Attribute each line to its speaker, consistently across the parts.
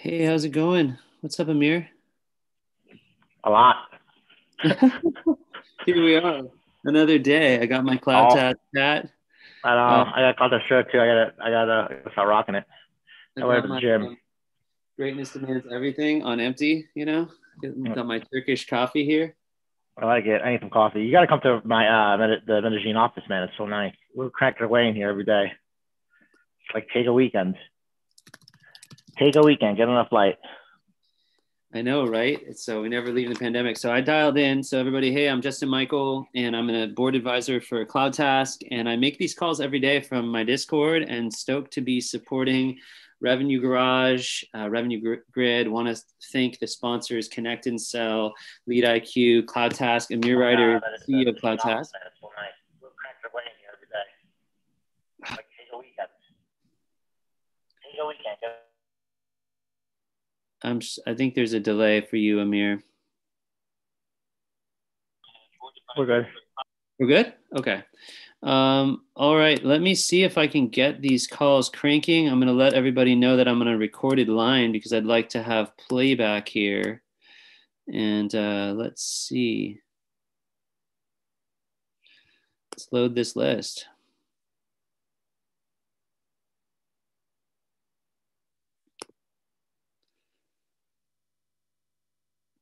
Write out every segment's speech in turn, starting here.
Speaker 1: Hey, how's it going? What's up, Amir?
Speaker 2: A lot.
Speaker 1: Here we are, another day. I got my
Speaker 2: All
Speaker 1: CloudTask hat.
Speaker 2: I
Speaker 1: Uh,
Speaker 2: know. I got the shirt too. I gotta start rocking it.
Speaker 1: I
Speaker 2: I wear it
Speaker 1: got
Speaker 2: to the
Speaker 1: my
Speaker 2: gym.
Speaker 1: Greatness Demands Everything on empty, Got my Turkish coffee here.
Speaker 2: I like it. I need some coffee. You gotta come to my the Medellin office, man. It's so nice. We're cranking away in here every day. It's like take a weekend. Take a weekend. Get on a flight.
Speaker 1: I know, right? So we never leave the pandemic. So I dialed in. So everybody, hey, I'm Justin Michael, and I'm a board advisor for CloudTask, and I make these calls every day from my Discord. And stoked to be supporting Revenue Garage, Grid. Want to thank the sponsors: Connect and Sell, Lead IQ, CloudTask, Amir Ryder, CEO of
Speaker 2: Medellin office,
Speaker 1: CloudTask.
Speaker 2: man. It's so nice. We're cranking away in here every day. Like take a weekend. Take a weekend.
Speaker 1: I think there's a delay for you, Amir.
Speaker 2: We're good.
Speaker 1: We're good? Okay. All right. Let me see if I can get these calls cranking. I'm going to let everybody know that I'm on a recorded line because I'd like to have playback here. And let's see. Let's load this list.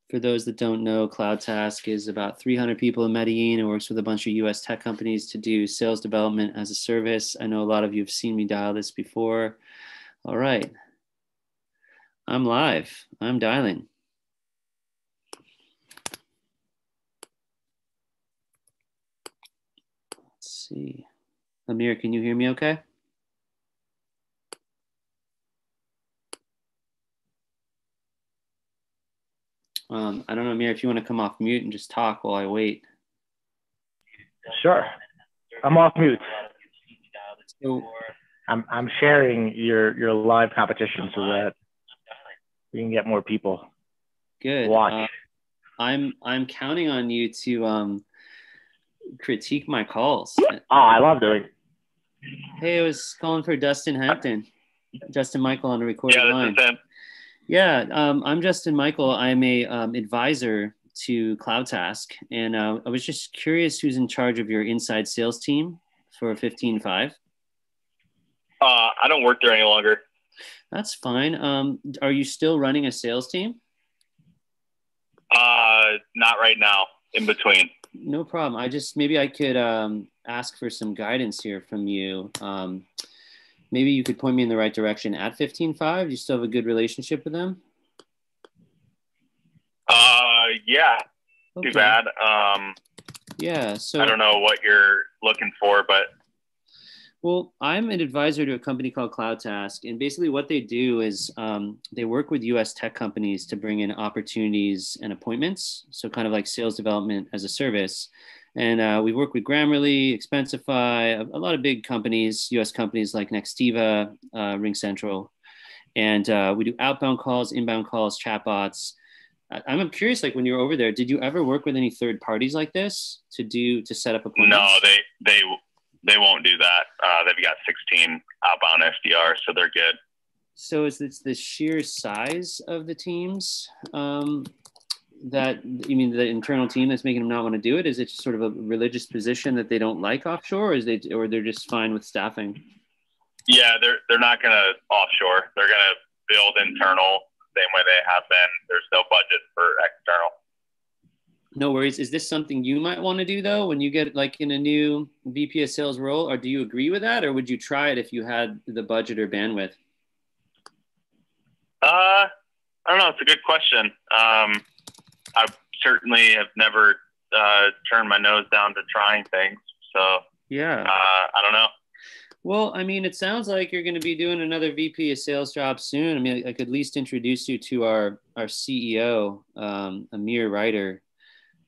Speaker 1: For those that don't know, CloudTask is about 300 people in Medellin and works with a bunch of US tech companies to do sales development as a service. I know a lot of you have seen me dial this before. All right. I'm live. I'm dialing. Let's see. Amir, can you hear me okay? I don't know, Amir, if you want to come off mute and just talk while I wait.
Speaker 2: Sure. I'm off mute.
Speaker 1: So,
Speaker 2: I'm sharing your live competition so that we can get more people
Speaker 1: good.
Speaker 2: watch.
Speaker 1: I'm counting on you to critique my calls.
Speaker 2: Oh, I love doing.
Speaker 1: Hey, I was calling for Dustin Hampton, Justin Michael on a recorded line.
Speaker 2: Is him.
Speaker 1: Yeah, I'm Justin Michael. I'm a advisor to CloudTask, and I was just curious who's in charge of your inside sales team for 15.5.
Speaker 3: I don't work there any longer.
Speaker 1: That's fine. Are you still running a sales team?
Speaker 3: Not right now. In between.
Speaker 1: No problem. Maybe I could ask for some guidance here from you. Maybe you could point me in the right direction at 15.5. Do you still have a good relationship with them?
Speaker 3: Yeah.
Speaker 1: Okay.
Speaker 3: Too bad.
Speaker 1: Yeah. So
Speaker 3: I don't know what you're looking for, but
Speaker 1: well, I'm an advisor to a company called CloudTask, and basically what they do is they work with U.S. tech companies to bring in opportunities and appointments, so kind of like sales development as a service. And we work with Grammarly, Expensify, a lot of big companies, U.S. companies like Nextiva, RingCentral, and we do outbound calls, inbound calls, chatbots. I'm curious, like when you were over there, did you ever work with any third parties like this to set up appointments?
Speaker 3: no, they won't do that. They've got 16 outbound SDRs, so they're good.
Speaker 1: So is this the sheer size of the teams that you mean the internal team that's making them not want to do it? Is it just sort of a religious position that they don't like offshore, or they're just fine with staffing?
Speaker 3: Yeah, they're not gonna offshore. They're gonna build internal same way they have been. There's no budget for external.
Speaker 1: No worries. Is this something you might want to do though when you get like in a new VP of sales role, or do you agree with that, or would you try it if you had the budget or bandwidth?
Speaker 3: I don't know. It's a good question. I certainly have never turned my nose down to trying things. So
Speaker 1: Yeah.
Speaker 3: I don't know.
Speaker 1: Well, I mean, it sounds like you're going to be doing another VP of sales job soon. I mean, I could at least introduce you to our CEO, Amir Ryder,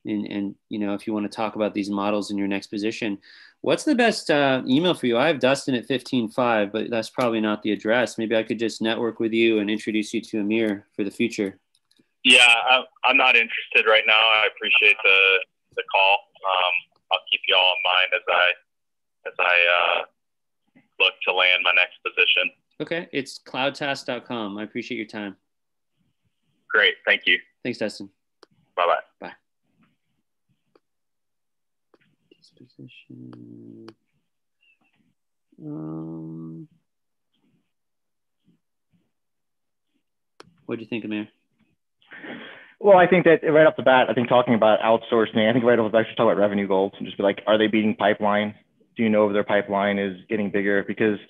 Speaker 1: and if you want to talk about these models in your next position. What's the best email for you? I have Dustin at 15.5, but that's probably not the address. Maybe I could just network with you and introduce you to Amir for the future.
Speaker 3: Yeah, I'm not interested right now. I appreciate the call. I'll keep you all in mind as I look to land my next position.
Speaker 1: Okay, it's cloudtask.com. I appreciate your time.
Speaker 3: Great. Thank you.
Speaker 1: Thanks, Dustin.
Speaker 3: Bye-bye.
Speaker 1: Bye. Disposition. What do you think, Amir?
Speaker 2: Well, I think that right off the bat, I think talking about outsourcing, I think right off the bat, should talk about revenue goals and just be like, are they beating pipeline? Do you know if their pipeline is getting bigger? Because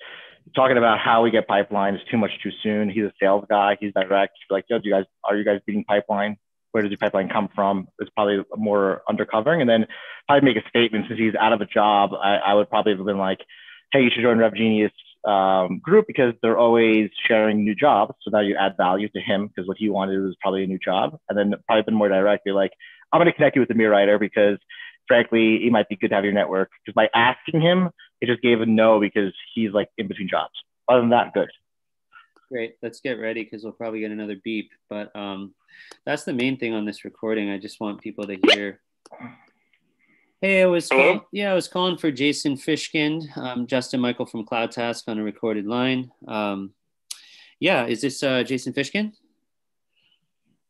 Speaker 2: talking about how we get pipeline is too much too soon. He's a sales guy. He's direct. Like, yo, are you guys beating pipeline? Where does your pipeline come from? It's probably more undercovering. And then probably make a statement since he's out of a job. I would probably have been like, hey, you should join RevGenius group because they're always sharing new jobs. So now you add value to him because what he wanted was probably a new job. And then probably been more directly like, I'm going to connect you with the Amir writer because frankly, it might be good to have your network. Because by asking him, it just gave a no because he's like in between jobs. Other than that, good.
Speaker 1: Great. Let's get ready because we'll probably get another beep. But that's the main thing on this recording. I just want people to hear. Hey, I was calling for Jason Fishkind, Justin Michael from CloudTask on a recorded line. Is this Jason Fishkind?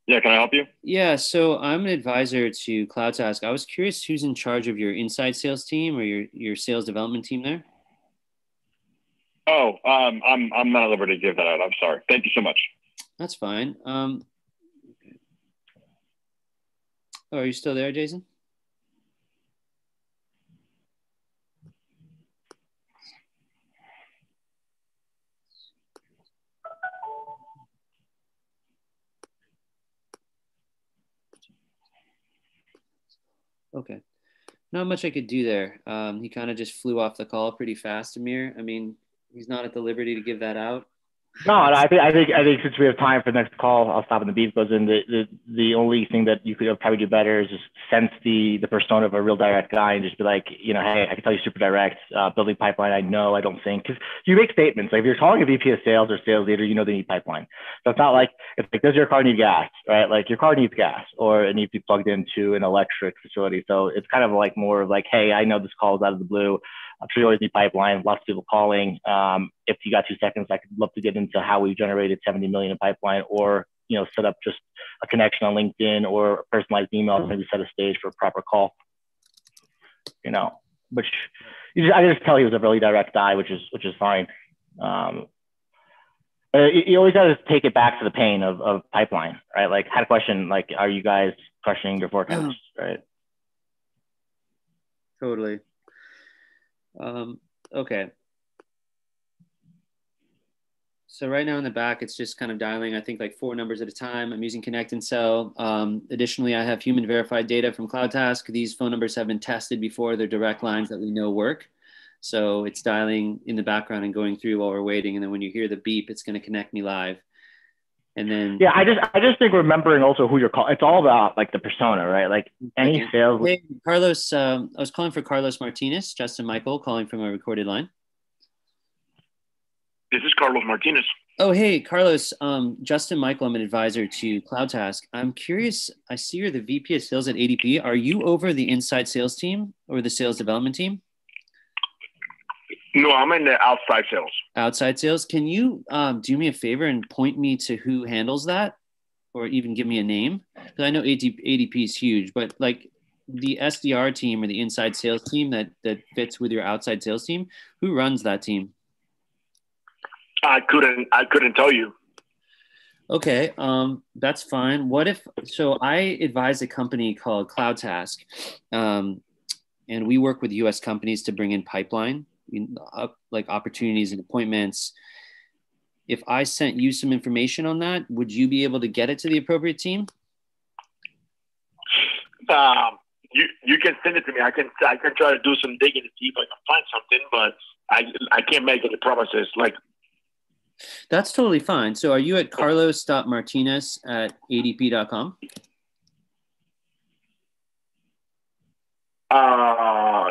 Speaker 3: Yeah, can I help you?
Speaker 1: Yeah, so I'm an advisor to CloudTask. I was curious who's in charge of your inside sales team or your sales development team there?
Speaker 3: Oh, I'm not at liberty to give that out. I'm sorry. Thank you so much.
Speaker 1: That's fine. Oh, are you still there, Jason? Okay. Not much I could do there. He kind of just flew off the call pretty fast, Amir. I mean, he's not at the liberty to give that out.
Speaker 2: No, I think since we have time for the next call, I'll stop when the beef goes in. The only thing that you could probably do better is just sense the persona of a real direct guy and just be like, hey, I can tell you super direct, building pipeline. I don't think, because you make statements. Like if you're calling a VP of sales or sales leader, they need pipeline. So it's not like, it's like, does your car need gas, right? Like your car needs gas or it needs to be plugged into an electric facility. So it's kind of like more of like, hey, I know this call is out of the blue. I'm sure you always need pipeline, lots of people calling. If you got 2 seconds, I could love to get into how we generated 70 million in pipeline or, set up just a connection on LinkedIn or a personalized email, maybe set a stage for a proper call, which I just tell he was a really direct guy, which is fine. You always got to take it back to the pain of pipeline, right? Like had a question, like, are you guys crushing your forecasts, right?
Speaker 1: Totally. Okay. So right now in the back, it's just kind of dialing, I think like 4 numbers at a time. I'm using Connect and Sell. Additionally, I have human verified data from CloudTask. These phone numbers have been tested before. They're direct lines that we know work. So it's dialing in the background and going through while we're waiting. And then when you hear the beep, it's going to connect me live. And then
Speaker 2: I just think remembering also who you're calling. It's all about like the persona, right? Like any sales.
Speaker 1: Hey, Carlos, I was calling for Carlos Martinez, Justin Michael, calling from a recorded line.
Speaker 3: This is Carlos Martinez.
Speaker 1: Oh, hey, Carlos. Justin Michael, I'm an advisor to CloudTask. I'm curious. I see you're the VP of Sales at ADP. Are you over the inside sales team or the sales development team?
Speaker 3: No, I'm in the outside sales.
Speaker 1: Outside sales. Can you do me a favor and point me to who handles that, or even give me a name? Because I know ADP is huge, but like the SDR team or the inside sales team that fits with your outside sales team, who runs that team?
Speaker 3: I couldn't tell you.
Speaker 1: Okay, that's fine. So I advise a company called CloudTask, and we work with US companies to bring in pipeline, like opportunities and appointments. If I sent you some information on that, would you be able to get it to the appropriate team?
Speaker 3: You can send it to me. I can try to do some digging to see if I can find something, but I can't make any promises. Like,
Speaker 1: that's totally fine. So are you at carlos.martinez@adp.com?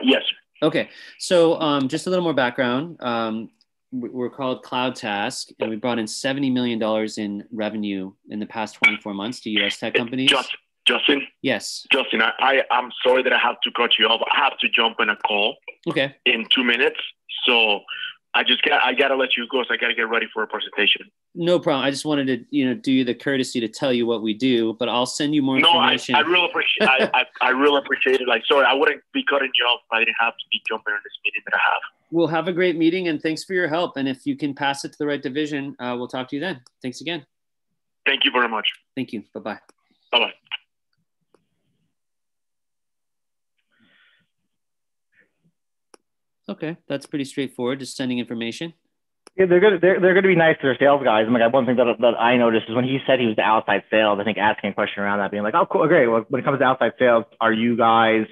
Speaker 3: Yes.
Speaker 1: Okay. So just a little more background. We're called CloudTask, and we brought in $70 million in revenue in the past 24 months to US tech companies.
Speaker 3: Justin?
Speaker 1: Yes.
Speaker 3: Justin, I'm sorry that I have to cut you off. I have to jump in a call.
Speaker 1: Okay.
Speaker 3: In 2 minutes. So
Speaker 4: I gotta let you go, so I gotta get ready for a presentation.
Speaker 1: No problem. I just wanted to, do you the courtesy to tell you what we do, but I'll send you more information.
Speaker 4: I really appreciate. I really appreciate it. Like, sorry, I wouldn't be cutting you off if I didn't have to be jumping in this meeting that I have.
Speaker 1: We'll have a great meeting, and thanks for your help. And if you can pass it to the right division, we'll talk to you then. Thanks again.
Speaker 4: Thank you very much.
Speaker 1: Thank you. Bye-bye.
Speaker 4: Bye-bye.
Speaker 1: Okay, that's pretty straightforward. Just sending information.
Speaker 2: Yeah, they're good. They're going to be nice to their sales guys. And like one thing that I noticed is when he said he was the outside sales, I think asking a question around that, being like, "Oh, cool, great. Well, when it comes to outside sales, are you guys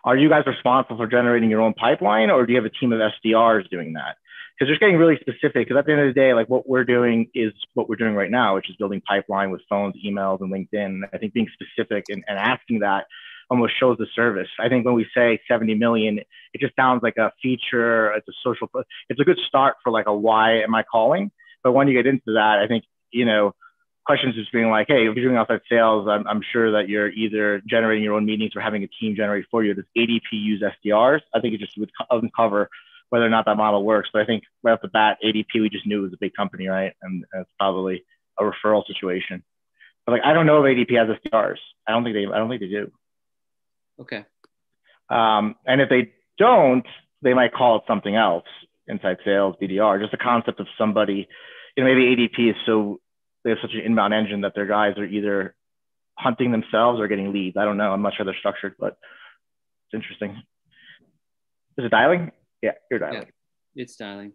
Speaker 2: responsible for generating your own pipeline, or do you have a team of SDRs doing that?" Because they're getting really specific. Because at the end of the day, like what we're doing is what we're doing right now, which is building pipeline with phones, emails, and LinkedIn. I think being specific and asking that almost shows the service. I think when we say 70 million, it just sounds like a feature. It's a social, it's a good start for like a why am I calling? But when you get into that, I think, questions just being like, hey, if you're doing outside sales, I'm sure that you're either generating your own meetings or having a team generate for you. Does ADP use SDRs? I think it just would uncover whether or not that model works. But I think right off the bat, ADP, we just knew it was a big company, right? And it's probably a referral situation. But like, I don't know if ADP has SDRs. I don't think they do.
Speaker 1: Okay.
Speaker 2: And if they don't, they might call it something else, inside sales, BDR, just the concept of somebody, maybe ADP is they have such an inbound engine that their guys are either hunting themselves or getting leads. I don't know. I'm not sure they're structured, but it's interesting. Is it dialing? Yeah, you're dialing.
Speaker 1: Yeah, it's dialing.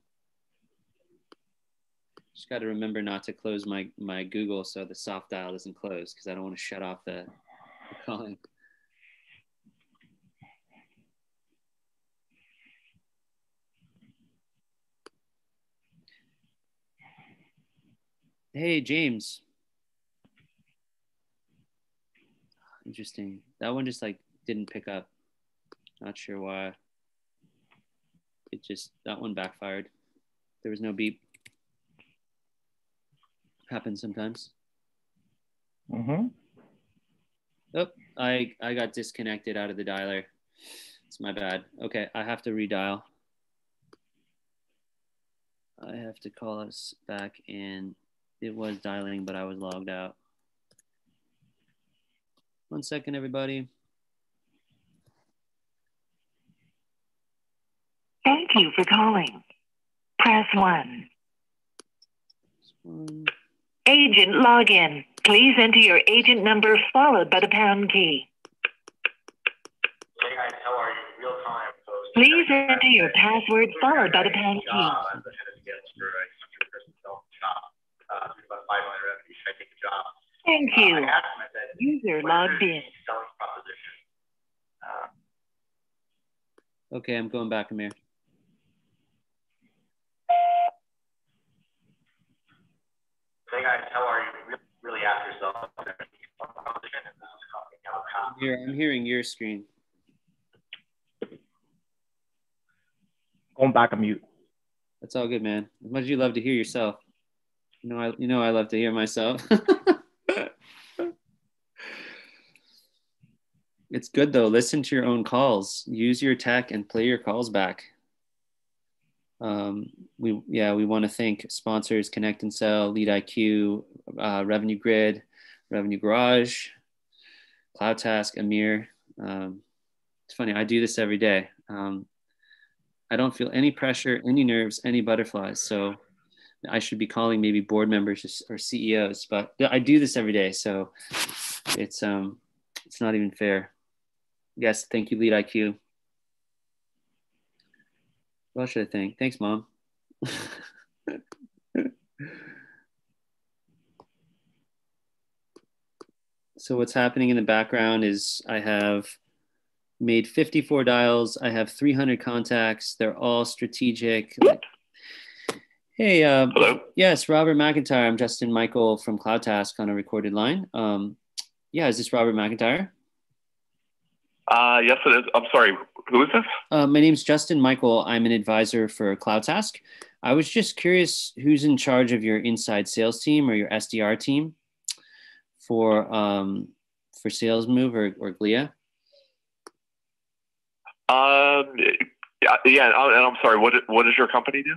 Speaker 1: Just got to remember not to close my Google so the soft dial doesn't close, because I don't want to shut off the calling. Hey, James. Interesting. That one just didn't pick up. Not sure why. That one backfired. There was no beep. Happens sometimes.
Speaker 2: Mm-hmm.
Speaker 1: Oh, I got disconnected out of the dialer. It's my bad. Okay, I have to redial. I have to call us back in. It was dialing, but I was logged out. 1 second, everybody.
Speaker 5: Thank you for calling. Press 1. Agent login. Please enter your agent number followed by the pound key.
Speaker 4: Hey guys, how are you? Real time.
Speaker 5: Please enter your password followed by the pound key. Thank you. User logged in.
Speaker 1: Okay, I'm going back, Amir.
Speaker 4: Hey guys, how are you? Really ask yourself.
Speaker 1: I'm hearing your screen.
Speaker 2: Going back on mute.
Speaker 1: That's all good, man. As much as you love to hear yourself. I love to hear myself. It's good though. Listen to your own calls. Use your tech and play your calls back. We want to thank sponsors Connect and Sell, Lead IQ, Revenue Grid, Revenue Garage, CloudTask, Amir. It's funny, I do this every day. I don't feel any pressure, any nerves, any butterflies. So I should be calling maybe board members or CEOs, but I do this every day. So it's not even fair. Yes, thank you, Lead IQ. What should I thank? Thanks, Mom. So what's happening in the background is I have made 54 dials. I have 300 contacts. They're all strategic. Hey,
Speaker 4: hello.
Speaker 1: Yes, Robert McIntyre. I'm Justin Michael from CloudTask on a recorded line. Is this Robert McIntyre?
Speaker 4: Yes, it is. I'm sorry. Who is this?
Speaker 1: My name's Justin Michael. I'm an advisor for CloudTask. I was just curious who's in charge of your inside sales team or your SDR team for Sales Move or Glia.
Speaker 4: Yeah, and I'm sorry. What does your company do?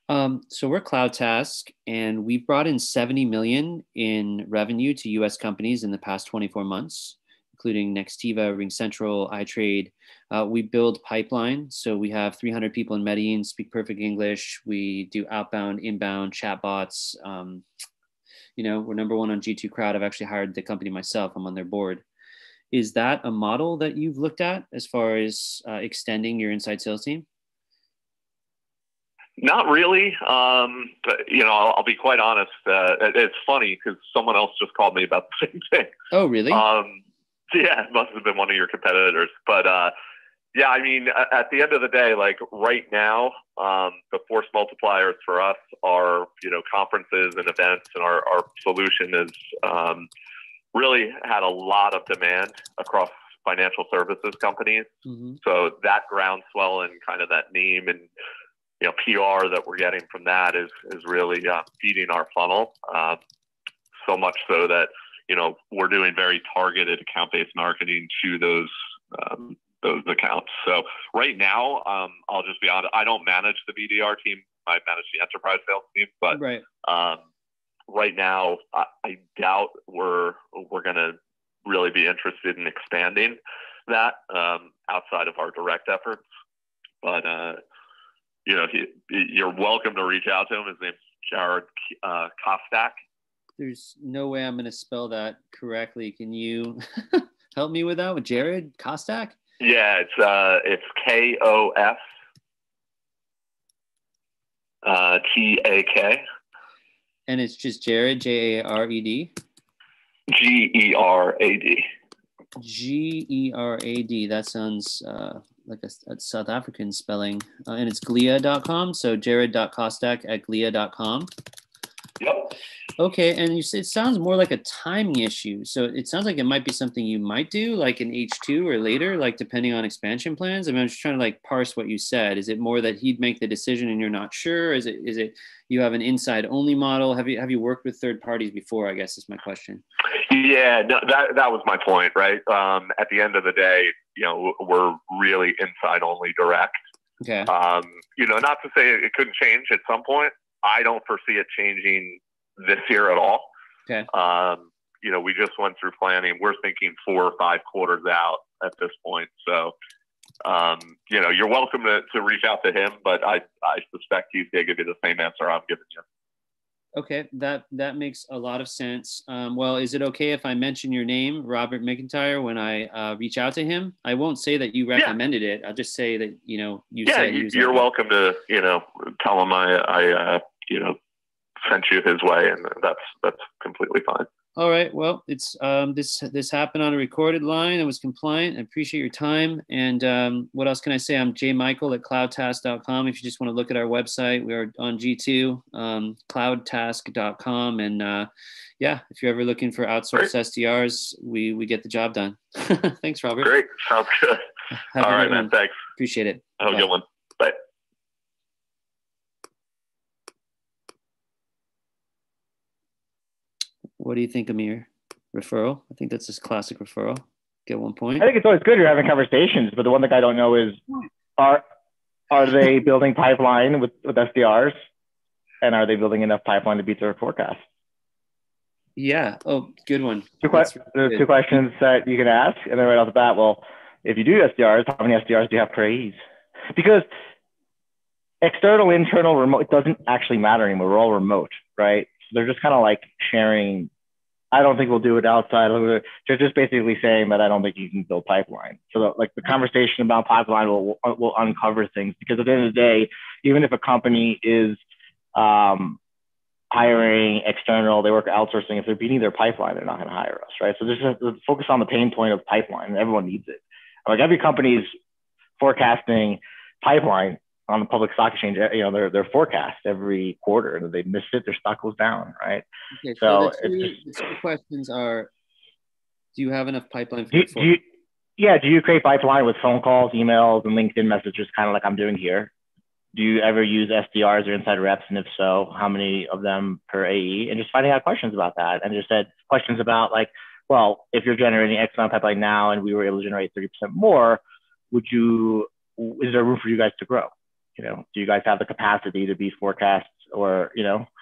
Speaker 1: So we're CloudTask, and we've brought in 70 million in revenue to U.S. companies in the past 24 months, including Nextiva, RingCentral, iTrade. We build pipeline, so we have 300 people in Medellin speak perfect English. We do outbound, inbound, chatbots. We're number one on G2 Crowd. I've actually hired the company myself. I'm on their board. Is that a model that you've looked at as far as extending your inside sales team?
Speaker 6: Not really. But, I'll be quite honest. It's funny because someone else just called me about the same thing.
Speaker 1: Oh, really?
Speaker 6: Yeah, it must have been one of your competitors. But yeah, I mean, at the end of the day, like right now, the force multipliers for us are, conferences and events, and our solution is really had a lot of demand across financial services companies. Mm-hmm. So that groundswell and kind of that name and PR that we're getting from that is really feeding our funnel. So much so that we're doing very targeted account-based marketing to those accounts. So right now, I'll just be honest, I don't manage the BDR team. I manage the enterprise sales team. But
Speaker 1: right,
Speaker 6: right now, I doubt we're going to really be interested in expanding that outside of our direct efforts. But you're welcome to reach out to him. His name's Jared Kostak.
Speaker 1: There's no way I'm going to spell that correctly. Can you help me with that? With Jared Kostak?
Speaker 6: Yeah, it's KOSTAK.
Speaker 1: And it's just Jared, Jared?
Speaker 6: Gerad.
Speaker 1: Gerad. That sounds like a South African spelling. And it's glia.com. So jared.kostak@glia.com.
Speaker 6: Yep.
Speaker 1: Okay, and you said it sounds more like a timing issue. So it sounds like it might be something you might do like in H2 or later, like depending on expansion plans. I mean, I'm just trying to like parse what you said. Is it more that he'd make the decision and you're not sure? Is it you have an inside only model? Have you worked with third parties before, I guess is my question.
Speaker 6: Yeah, no, that was my point, right? At the end of the day, we're really inside only direct.
Speaker 1: Okay.
Speaker 6: Not to say it couldn't change at some point. I don't foresee it changing this year at all.
Speaker 1: Okay.
Speaker 6: We just went through planning. We're thinking 4 or 5 quarters out at this point. So, you're welcome to reach out to him, but I suspect he's going to give you the same answer I'm giving you.
Speaker 1: Okay, that makes a lot of sense. Well, is it okay if I mention your name, Robert McIntyre, when I reach out to him? I won't say that you recommended it. I'll just say that you said
Speaker 6: you're welcome to tell him I sent you his way, and that's completely fine.
Speaker 1: All right. Well, it's this happened on a recorded line. It was compliant. I appreciate your time. And what else can I say? I'm jmichael@cloudtask.com. If you just want to look at our website, we are on G2, cloudtask.com. And if you're ever looking for outsourced SDRs, we get the job done. Thanks, Robert.
Speaker 6: Great. Sounds good. All right, man. Thanks.
Speaker 1: Appreciate it.
Speaker 6: Have a good one. Bye.
Speaker 1: What do you think, Amir? Referral? I think that's a classic referral. Get 1 point.
Speaker 2: I think it's always good you're having conversations, but the one thing I don't know is are they building pipeline with SDRs, and are they building enough pipeline to beat their forecast?
Speaker 1: Yeah. Oh, good one.
Speaker 2: There's 2 questions that you can ask, and then right off the bat, well, if you do SDRs, how many SDRs do you have per AEs? Because external, internal, remote, it doesn't actually matter anymore. We're all remote, right? So they're just kind of like sharing. I don't think we'll do it outside. They're just basically saying that I don't think you can build pipeline. So the conversation about pipeline will uncover things, because at the end of the day, even if a company is hiring external, they work outsourcing, if they're beating their pipeline, they're not going to hire us, right? So just focus on the pain point of pipeline, and everyone needs it. Like every company's forecasting pipeline on the public stock exchange, their forecast every quarter, and if they miss it, their stock goes down, right?
Speaker 1: Okay, so the 2 questions are: do you have enough pipeline for
Speaker 2: do you create pipeline with phone calls, emails, and LinkedIn messages, kind of like I'm doing here? Do you ever use SDRs or inside reps? And if so, how many of them per AE? And just finding out questions about that. And just said questions about like, well, if you're generating X amount of pipeline now and we were able to generate 30% more, is there room for you guys to grow? Do you guys have the capacity to beat forecasts, or,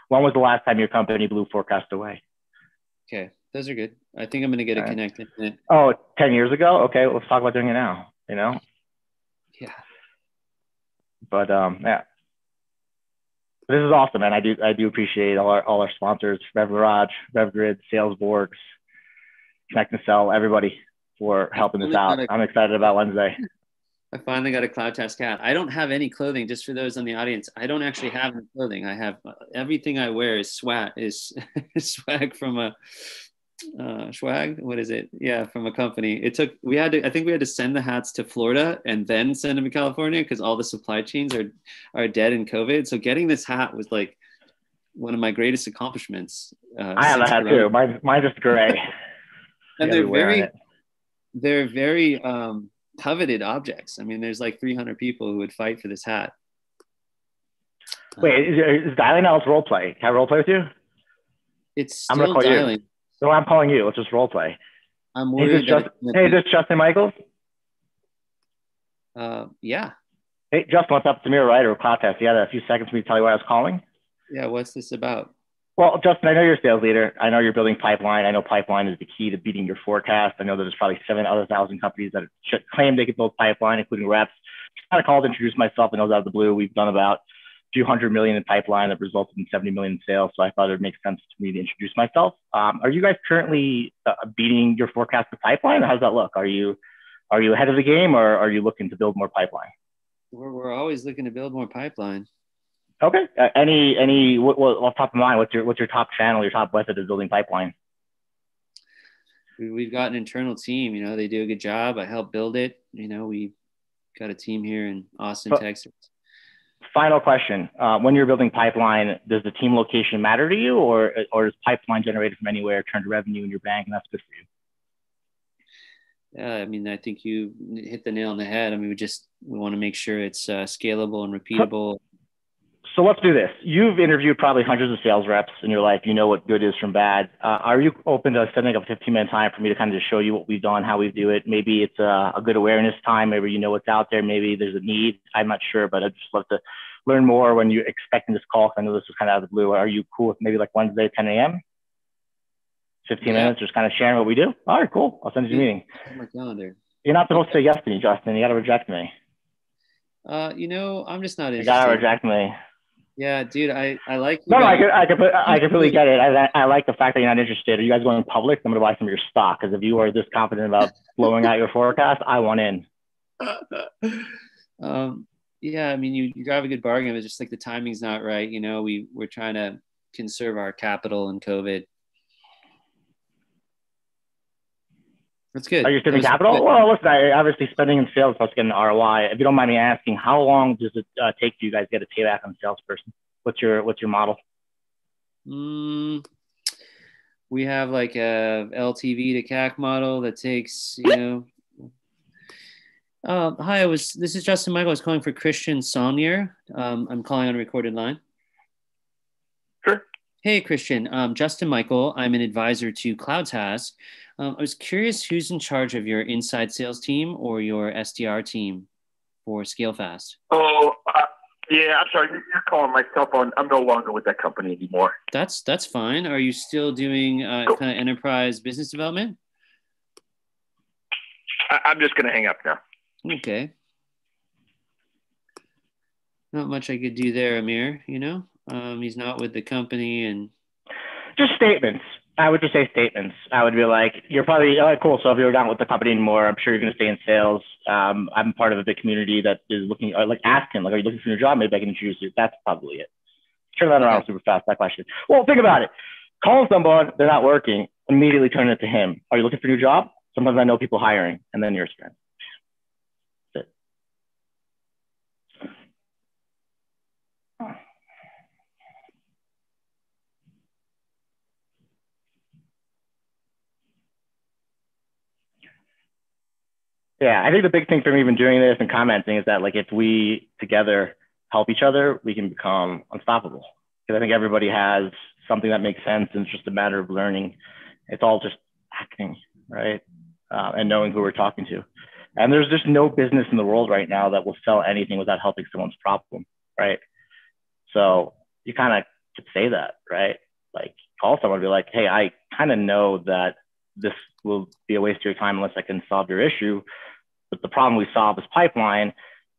Speaker 2: when was the last time your company blew forecast away?
Speaker 1: Okay, those are good. I think I'm going to get it connected.
Speaker 2: Oh, 10 years ago? Okay, let's talk about doing it now,
Speaker 1: Yeah.
Speaker 2: But yeah. This is awesome, man. I do appreciate all our sponsors, RevGarage, RevGrid, Salesborgs, Connect and Sell, everybody for helping us out. I'm excited about Wednesday.
Speaker 1: I finally got a CloudTask hat. I don't have any clothing. Just for those on the audience, I don't actually have any clothing. I have everything I wear is swag swag from a swag. What is it? Yeah, from a company. I think we had to send the hats to Florida and then send them to California because all the supply chains are dead in COVID. So getting this hat was like one of my greatest accomplishments.
Speaker 2: I have a hat too. Mine's just gray.
Speaker 1: And they're very coveted objects. I mean, there's like 300 people who would fight for this hat.
Speaker 2: Wait, is dialing now? Let's role play. Can I role play with you?
Speaker 1: It's still dialing.
Speaker 2: You. So I'm calling you. Let's just role play.
Speaker 1: I'm worried.
Speaker 2: Hey, is this Justin Michaels?
Speaker 1: Yeah.
Speaker 2: Hey, Justin, what's up? Samir Ryder with CloudTask. You had a few seconds for me to tell you why I was calling?
Speaker 1: Yeah, what's this about?
Speaker 2: Well, Justin, I know you're a sales leader. I know you're building pipeline. I know pipeline is the key to beating your forecast. I know there's probably 7,000 companies that should claim they can build pipeline, including reps. Just kind of called to introduce myself. I know out of the blue. We've done about a few $100 million in pipeline that resulted in 70 million in sales. So I thought it would make sense to me to introduce myself. Are you guys currently beating your forecast for pipeline? How does that look? Are you ahead of the game, or are you looking to build more pipeline?
Speaker 1: We're always looking to build more pipeline.
Speaker 2: Okay. Off top of mind, what's your top channel, your top method of building pipeline?
Speaker 1: We've got an internal team. They do a good job. I help build it. We got a team here in Austin, Texas.
Speaker 2: Final question: when you're building pipeline, does the team location matter to you, or is pipeline generated from anywhere turn to revenue in your bank, and that's good for you?
Speaker 1: Yeah, I mean, I think you hit the nail on the head. I mean, we want to make sure it's scalable and repeatable.
Speaker 2: So let's do this. You've interviewed probably hundreds of sales reps in your life. You know what good is from bad. Are you open to setting up a 15-minute time for me to kind of just show you what we've done, how we do it? Maybe it's a good awareness time. Maybe you know what's out there. Maybe there's a need. I'm not sure, but I'd just love to learn more when you're expecting this call. I know this was kind of out of the blue. Are you cool with maybe like Wednesday, 10 a.m.? 15 minutes, just kind of sharing what we do? All right, cool. I'll send you a meeting.
Speaker 1: On my calendar.
Speaker 2: You're not supposed to say yes to me, Justin. You got to reject me.
Speaker 1: I'm just not interested.
Speaker 2: You got to reject me.
Speaker 1: Yeah, dude, I like.
Speaker 2: No, I completely get it. I like the fact that you're not interested. Are you guys going public? I'm going to buy some of your stock, because if you are this confident about blowing out your forecast, I want in.
Speaker 1: Yeah, I mean, you drive a good bargain. It's just like the timing's not right. We're trying to conserve our capital in COVID. That's good.
Speaker 2: Are you saving capital? Good. Well, listen, obviously spending in sales helps get an ROI. If you don't mind me asking, how long does it take you guys get a payback on a salesperson? What's your model?
Speaker 1: We have like a LTV to CAC model that takes, hi, this is Justin Michael. I was calling for Christian Saunier. I'm calling on a recorded line.
Speaker 4: Sure.
Speaker 1: Hey, Christian. Justin Michael. I'm an advisor to CloudTask. I was curious who's in charge of your inside sales team or your SDR team for ScaleFast?
Speaker 4: Oh, yeah, I'm sorry. You're calling my cell phone. I'm no longer with that company anymore.
Speaker 1: That's fine. Are you still doing kind of enterprise business development?
Speaker 4: I'm just going to hang up now.
Speaker 1: Okay. Not much I could do there, Amir, he's not with the company and.
Speaker 2: Just statements. I would just say statements. I would be like, you're probably, all right, cool. So if you're not with the company anymore, I'm sure you're going to stay in sales. I'm part of a big community that is looking, like ask him, like, are you looking for a job? Maybe I can introduce you. That's probably it. Turn that around super fast, that question. Well, think about it. Call someone, they're not working, immediately turn it to him. Are you looking for a new job? Sometimes I know people hiring, and then you're spent. That's it. Yeah, I think the big thing for me even doing this and commenting is that, like, if we together help each other, we can become unstoppable. Because I think everybody has something that makes sense, and it's just a matter of learning. It's all just acting, right? And knowing who we're talking to. And there's just no business in the world right now that will sell anything without helping someone's problem, right? So you kind of could say that, right? Like call someone and be like, hey, I kind of know that this will be a waste of your time unless I can solve your issue. But the problem we solve is pipeline.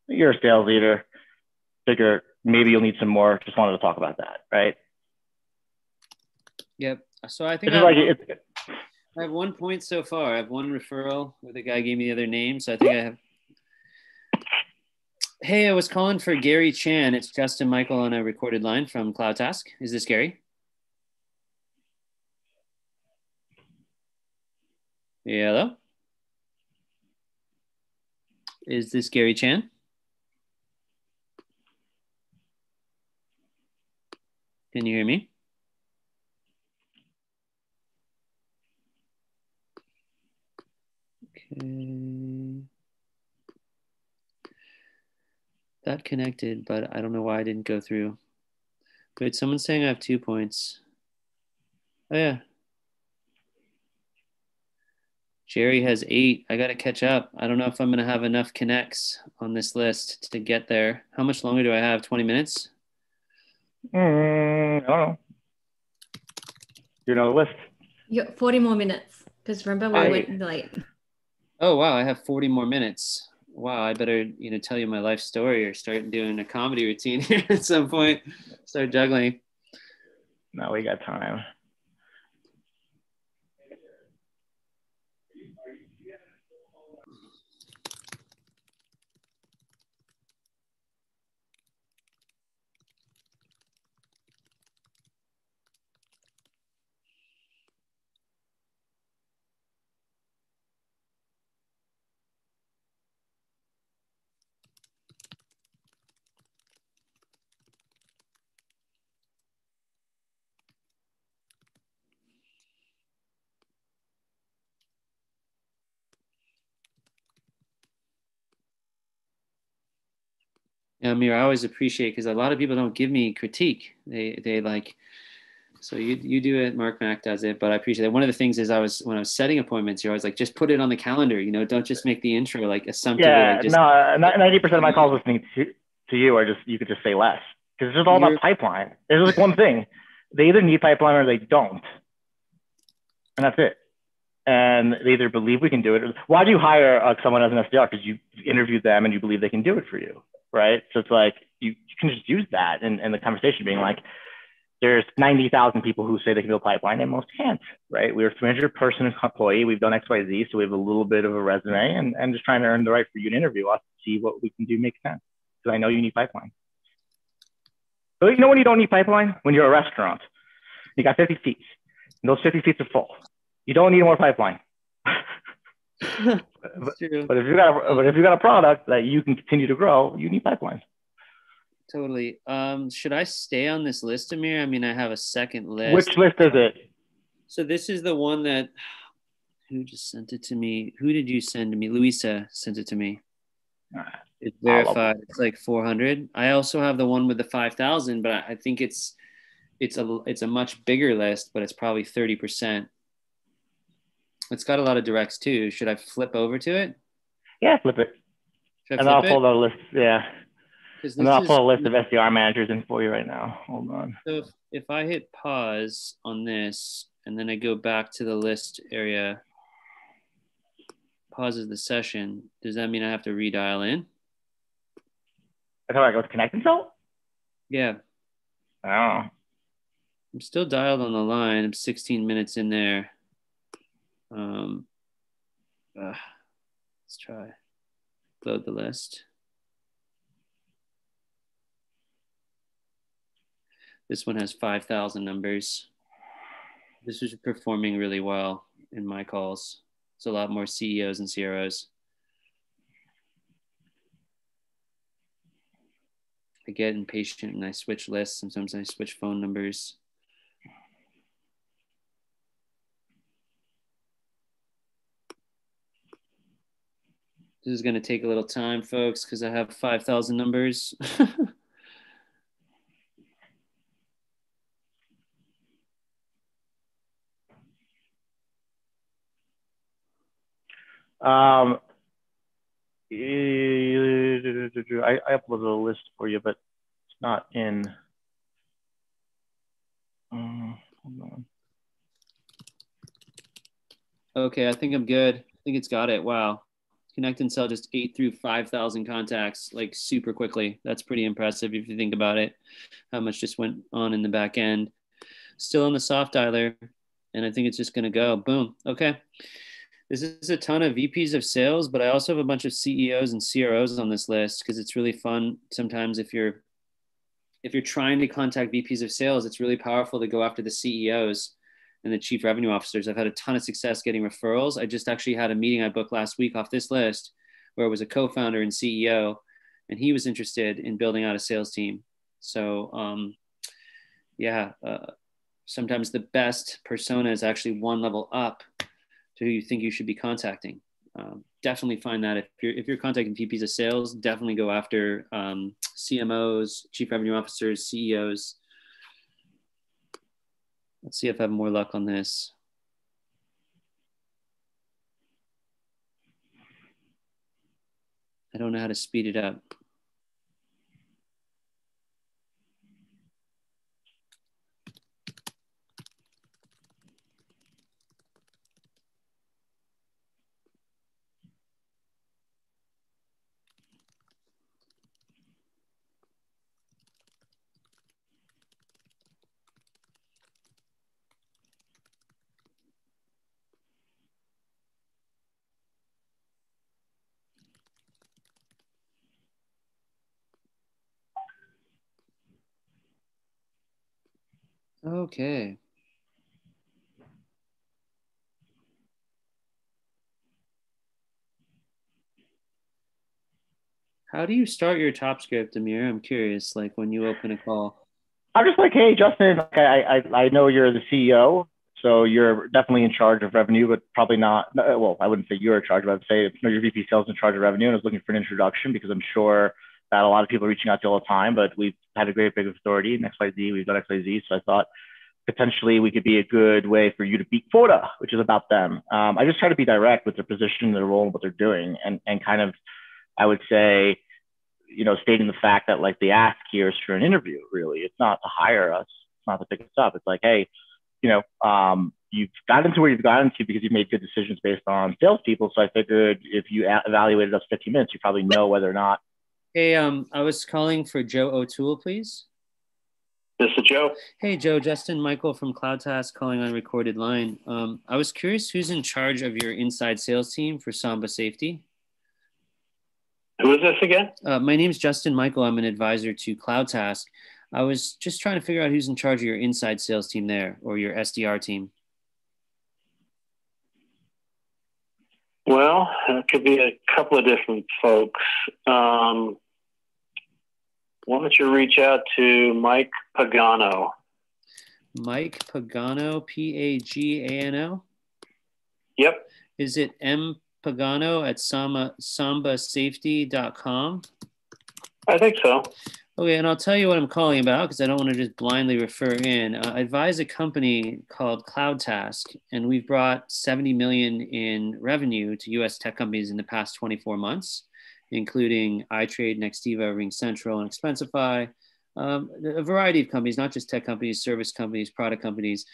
Speaker 2: You're a sales leader. Figure maybe you'll need some more. Just wanted to talk about that, right?
Speaker 1: Yep. So I think I have 1 point so far. I have one referral where the guy gave me the other name. So I think I have. Hey, I was calling for Gary Chan. It's Justin Michael on a recorded line from CloudTask. Is this Gary? Yeah, hello? Is this Gary Chan? Can you hear me? Okay. That connected, but I don't know why I didn't go through. Wait, someone's saying I have 2 points. Oh, yeah. Jerry has 8. I got to catch up. I don't know if I'm going to have enough connects on this list to get there. How much longer do I have? 20 minutes?
Speaker 2: I don't know. You know the list.
Speaker 7: You got 40 more minutes because remember we went late.
Speaker 1: Oh, wow. I have 40 more minutes. Wow. I better, tell you my life story or start doing a comedy routine here at some point. Start juggling.
Speaker 2: No, we got time.
Speaker 1: Yeah, Amir, I always appreciate because a lot of people don't give me critique. They like, so you do it, Mark Mack does it, but I appreciate it. One of the things is when I was setting appointments, you're always like, just put it on the calendar, don't just make the intro like assumptive.
Speaker 2: Yeah,
Speaker 1: just,
Speaker 2: no, 90% of my calls listening to you are you could just say less because it's just all about pipeline. There's like one thing. They either need pipeline or they don't. And that's it. And they either believe we can do it. Why do you hire someone as an SDR? Because you interviewed them and you believe they can do it for you, right? So it's like you can just use that in the conversation being like, there's 90,000 people who say they can build pipeline and most can't, right? We're a 300-person employee. We've done X, Y, Z, so we have a little bit of a resume and just trying to earn the right for you to interview us to see what we can do makes sense. Because I know you need pipeline. But you know when you don't need pipeline? When you're a restaurant. You got 50 seats. And those 50 seats are full. You don't need more pipeline. but if you got a product that you can continue to grow, you need pipeline.
Speaker 1: Totally. Should I stay on this list, Amir? I mean, I have a second list.
Speaker 2: Which list is it?
Speaker 1: So this is the one that who just sent it to me? Who did you send to me? Louisa sent it to me. It's verified. It's like 400. I also have the one with the 5,000, but I think it's a much bigger list, but it's probably 30%. It's got a lot of directs too. Should I flip over to it?
Speaker 2: Yeah, flip it. And I'll pull the list. Yeah. And then I'll pull a list of SDR managers in for you right now. Hold on.
Speaker 1: So if I hit pause on this and then I go back to the list area, pauses the session, does that mean I have to redial in?
Speaker 2: I thought I go to connect himself?
Speaker 1: Yeah.
Speaker 2: I don't know.
Speaker 1: I'm still dialed on the line. I'm 16 minutes in there. Let's try. Load the list. This one has 5,000 numbers. This is performing really well in my calls. It's a lot more CEOs and CROs. I get impatient and I switch lists. Sometimes I switch phone numbers. This is going to take a little time, folks, because I have 5,000 numbers.
Speaker 2: I uploaded a list for you, but it's not in. Hold on.
Speaker 1: Okay, I think I'm good. I think it's got it. Wow. Connect and Sell just 8 through 5,000 contacts like super quickly. That's pretty impressive if you think about it, how much just went on in the back end. Still on the soft dialer, and I think it's just going to go. Boom. Okay. This is a ton of VPs of sales, but I also have a bunch of CEOs and CROs on this list because it's really fun. Sometimes if you're trying to contact VPs of sales, it's really powerful to go after the CEOs and the chief revenue officers. I've had a ton of success getting referrals. I just actually had a meeting I booked last week off this list where it was a co-founder and CEO, and he was interested in building out a sales team. So sometimes the best persona is actually one level up to who you think you should be contacting. Definitely find that if you're contacting VPs of sales, definitely go after CMOs, chief revenue officers, CEOs. Let's see if I have more luck on this. I don't know how to speed it up. Okay. How do you start your top script, Amir? I'm curious, like when you open a call.
Speaker 2: I'm just like, hey, Justin, I know you're the CEO, so you're definitely in charge of revenue, but probably not. Well, I wouldn't say you're in charge, but I'd say your VP sales in charge of revenue. And I was looking for an introduction because I'm sure that a lot of people are reaching out to you all the time, but we've had a great big authority in XYZ. We've got XYZ, so I thought potentially we could be a good way for you to beat quota, which is about them. I just try to be direct with their position, their role, and what they're doing, and kind of, I would say, stating the fact that like the ask here is for an interview. Really, it's not to hire us. It's not to pick us up. It's like, hey, you've gotten to where you've gotten to because you've made good decisions based on salespeople. So I figured if you evaluated us 15 minutes, you probably know whether or not.
Speaker 1: Hey, I was calling for Joe O'Toole, please.
Speaker 4: This is Joe.
Speaker 1: Hey, Joe. Justin Michael from CloudTask calling on recorded line. I was curious who's in charge of your inside sales team for Samba Safety.
Speaker 4: Who is this again?
Speaker 1: My name's Justin Michael. I'm an advisor to CloudTask. I was just trying to figure out who's in charge of your inside sales team there or your SDR team.
Speaker 4: Well, it could be a couple of different folks. Why don't you reach out to Mike Pagano?
Speaker 1: Mike Pagano, Pagano?
Speaker 4: Yep.
Speaker 1: Is it M Pagano at sambasafety.com?
Speaker 4: I think so.
Speaker 1: Okay, and I'll tell you what I'm calling about because I don't want to just blindly refer in. I advise a company called CloudTask, and we've brought 70 million in revenue to US tech companies in the past 24 months, including iTrade, Nextiva, RingCentral, and Expensify. A variety of companies, not just tech companies, service companies, product companies.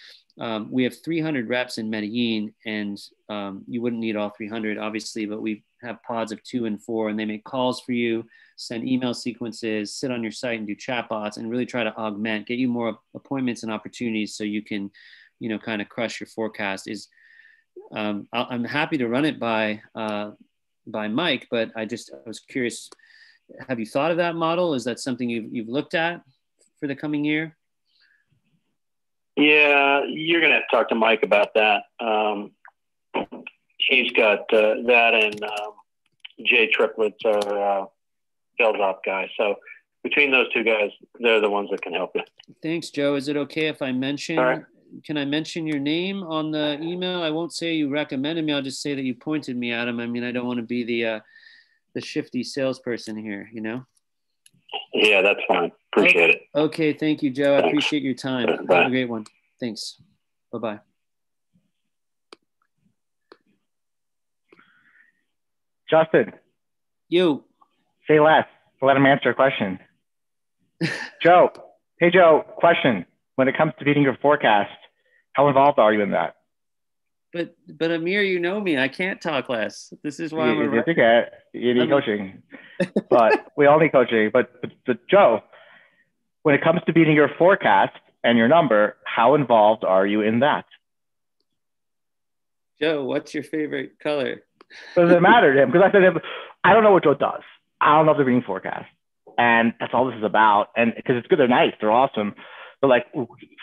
Speaker 1: We have 300 reps in Medellin, and you wouldn't need all 300, obviously, but we have pods of 2 and 4, and they make calls for you, send email sequences, sit on your site and do chatbots, and really try to augment, get you more appointments and opportunities so you can, kind of crush your forecast. I'm happy to run it by Mike, but I was curious. Have you thought of that model? Is that something you've looked at for the coming year?
Speaker 4: Yeah, you're going to have to talk to Mike about that. He's got that, and Jay Triplets, our sales op guy. So between those two guys, they're the ones that can help you. Thanks,
Speaker 1: Joe. Is it okay if I mention? All right. Can I mention your name on the email? I won't say you recommended me. I'll just say that you pointed me at him. I mean, I don't want to be the shifty salesperson here,
Speaker 4: Yeah, that's fine. Appreciate it.
Speaker 1: Okay. Thank you, Joe. Thanks. I appreciate your time.
Speaker 4: Bye.
Speaker 1: Have a great one. Thanks. Bye-bye.
Speaker 2: Justin.
Speaker 1: You.
Speaker 2: Say less. Let him answer a question. Joe. Hey, Joe, question. When it comes to beating your forecast, how involved are you in that?
Speaker 1: But Amir, you know me. I can't talk less. This is why I'm a
Speaker 2: You need coaching. But we all need coaching. But Joe, when it comes to beating your forecast and your number, how involved are you in that?
Speaker 1: Joe, what's your favorite color?
Speaker 2: Does it matter to him? Because I said to him, I don't know what Joe does. I don't know if they're beating forecast. And that's all this is about. And because it's good, they're nice, they're awesome. But like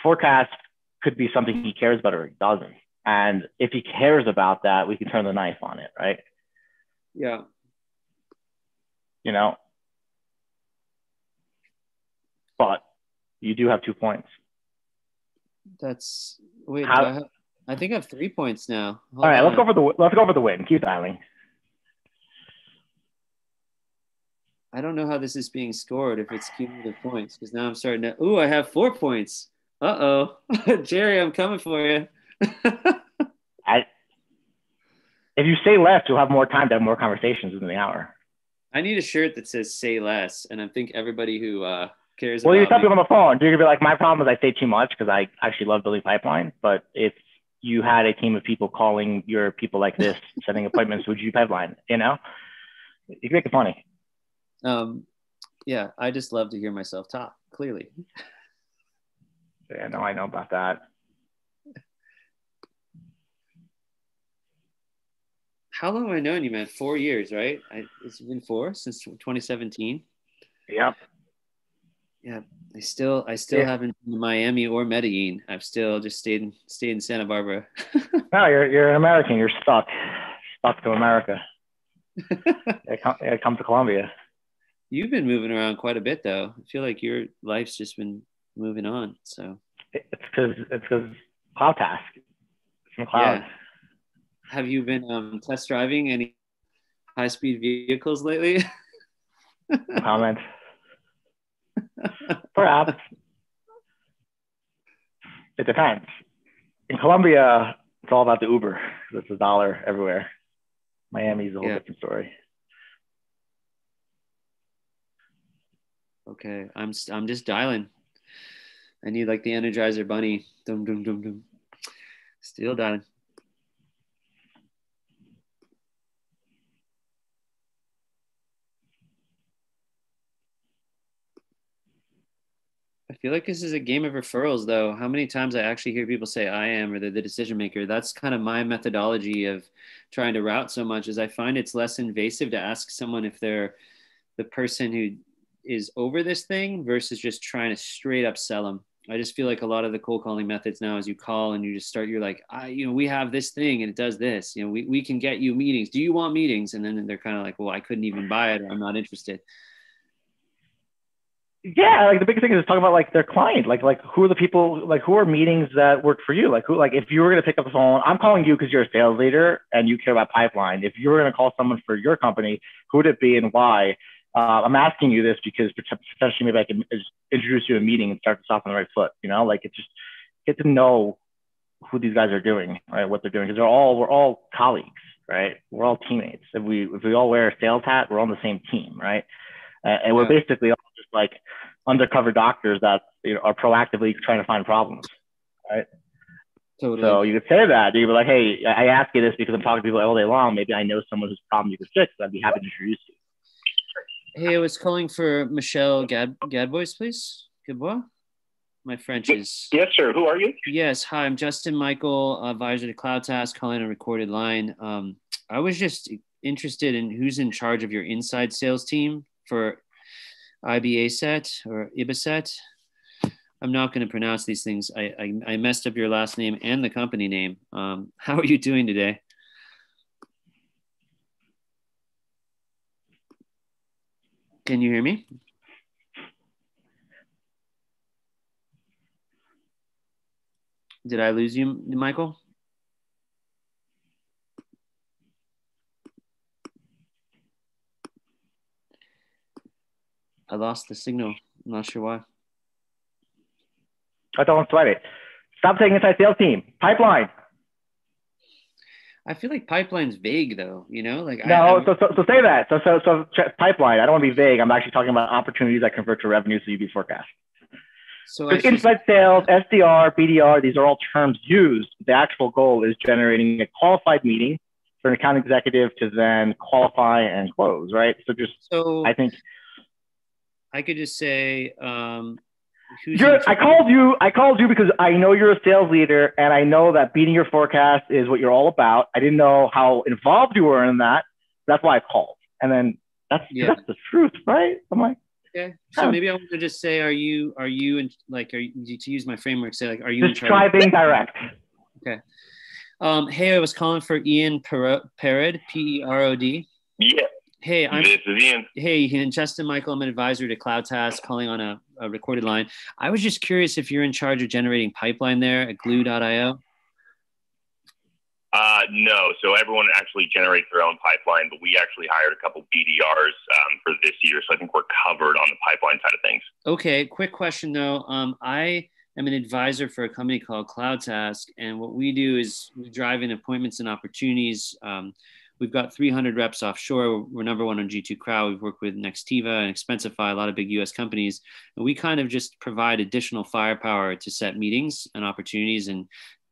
Speaker 2: forecast could be something he cares about or he doesn't. And if he cares about that, we can turn the knife on it, right?
Speaker 1: Yeah.
Speaker 2: You know? But you do have 2 points.
Speaker 1: That's wait. I think I have 3 points now.
Speaker 2: All right, let's go for the win. Keep dialing.
Speaker 1: I don't know how this is being scored if it's cumulative points because now I'm starting to. Ooh, I have 4 points. Uh-oh. Jerry, I'm coming for you.
Speaker 2: If you say less, you'll have more time to have more conversations within the hour.
Speaker 1: I need a shirt that says "Say Less," and I think everybody who cares.
Speaker 2: Well, you tell people on the phone. You're gonna be like, my problem is I say too much because I actually love building pipeline. But if you had a team of people calling your people like this, setting appointments, would you pipeline? You know, you can make it funny.
Speaker 1: Yeah, I just love to hear myself talk. Clearly.
Speaker 2: Yeah, no, I know about that.
Speaker 1: How long have I known you, man? 4 years, right? It's been 4 since 2017.
Speaker 2: Yep.
Speaker 1: Yeah, I still haven't been to Miami or Medellin. I've still just stayed in Santa Barbara.
Speaker 2: No, you're an American. You're stuck to America. Come to Colombia.
Speaker 1: You've been moving around quite a bit, though. I feel like your life's just been moving on. So
Speaker 2: it's because CloudTask. It's in the cloud.
Speaker 1: Yeah. Have you been test driving any high-speed vehicles lately?
Speaker 2: No comment. Perhaps. It depends. In Colombia, it's all about the Uber. It's $1 everywhere. Miami's a whole different story.
Speaker 1: Okay, I'm just dialing. I need like the Energizer Bunny. Dum dum dum dum. Still dialing. I feel like this is a game of referrals, though. How many times I actually hear people say I am or they're the decision maker. That's kind of my methodology of trying to route so much is I find it's less invasive to ask someone if they're the person who is over this thing versus just trying to straight up sell them. I just feel like a lot of the cold calling methods now is you call and you just start, you're like, we have this thing and it does this, we can get you meetings. Do you want meetings? And then they're kind of like, well, I couldn't even buy it or I'm not interested.
Speaker 2: Yeah, like the biggest thing is talking about like their client, like who are the people, like who are meetings that work for you, like who, like if you were going to pick up the phone, I'm calling you because you're a sales leader and you care about pipeline. If you were going to call someone for your company, who would it be and why? I'm asking you this because potentially maybe I can introduce you to a meeting and start this off on the right foot. Like it's just get to know who these guys are doing, right? What they're doing because we're all colleagues, right? We're all teammates. If we all wear a sales hat, we're on the same team, right? And we're basically all just like undercover doctors that are proactively trying to find problems, right? Totally. So you could say that. You could be like, hey, I ask you this because I'm talking to people all day long. Maybe I know someone whose problem you could fix. I'd be happy to introduce you.
Speaker 1: Hey, I was calling for Michelle Gadbois, please. Gadbois? My French is...
Speaker 4: Yes, sir. Who are you?
Speaker 1: Yes. Hi, I'm Justin Michael, advisor to CloudTask, calling a recorded line. I was just interested in who's in charge of your inside sales team for IBASET or IBASET. I'm not going to pronounce these things. I messed up your last name and the company name. How are you doing today? Can you hear me? Did I lose you, Michael? I lost the signal. I'm not sure why.
Speaker 2: I don't sweat it. Stop saying inside sales team. Pipeline.
Speaker 1: I feel like pipeline's vague though, like
Speaker 2: no. So say that. So pipeline. I don't want to be vague. I'm actually talking about opportunities that convert to revenue, so you be forecast.
Speaker 1: So
Speaker 2: inside sales, SDR, BDR, these are all terms used. The actual goal is generating a qualified meeting for an account executive to then qualify and close, right? So I think
Speaker 1: I could just say,
Speaker 2: I called you because I know you're a sales leader and I know that beating your forecast is what you're all about. I didn't know how involved you were in that. That's why I called. And then that's the truth, right? I'm like,
Speaker 1: okay. So maybe I want to just say, are you in, like, to use my framework, say like, are you
Speaker 2: just try being direct?
Speaker 1: Okay. Hey, I was calling for Ian Perod, Perod.
Speaker 3: Yeah.
Speaker 1: Hey,
Speaker 3: this is Ian.
Speaker 1: Hey, Ian, Justin Michael. I'm an advisor to CloudTask, calling on a recorded line. I was just curious if you're in charge of generating pipeline there at glue.io.
Speaker 3: No. So everyone actually generates their own pipeline, but we actually hired a couple BDRs for this year. So I think we're covered on the pipeline side of things.
Speaker 1: Okay. Quick question though. I am an advisor for a company called CloudTask. And what we do is we drive in appointments and opportunities. We've got 300 reps offshore. We're number one on G2 Crowd. We've worked with Nextiva and Expensify, a lot of big US companies. And we kind of just provide additional firepower to set meetings and opportunities and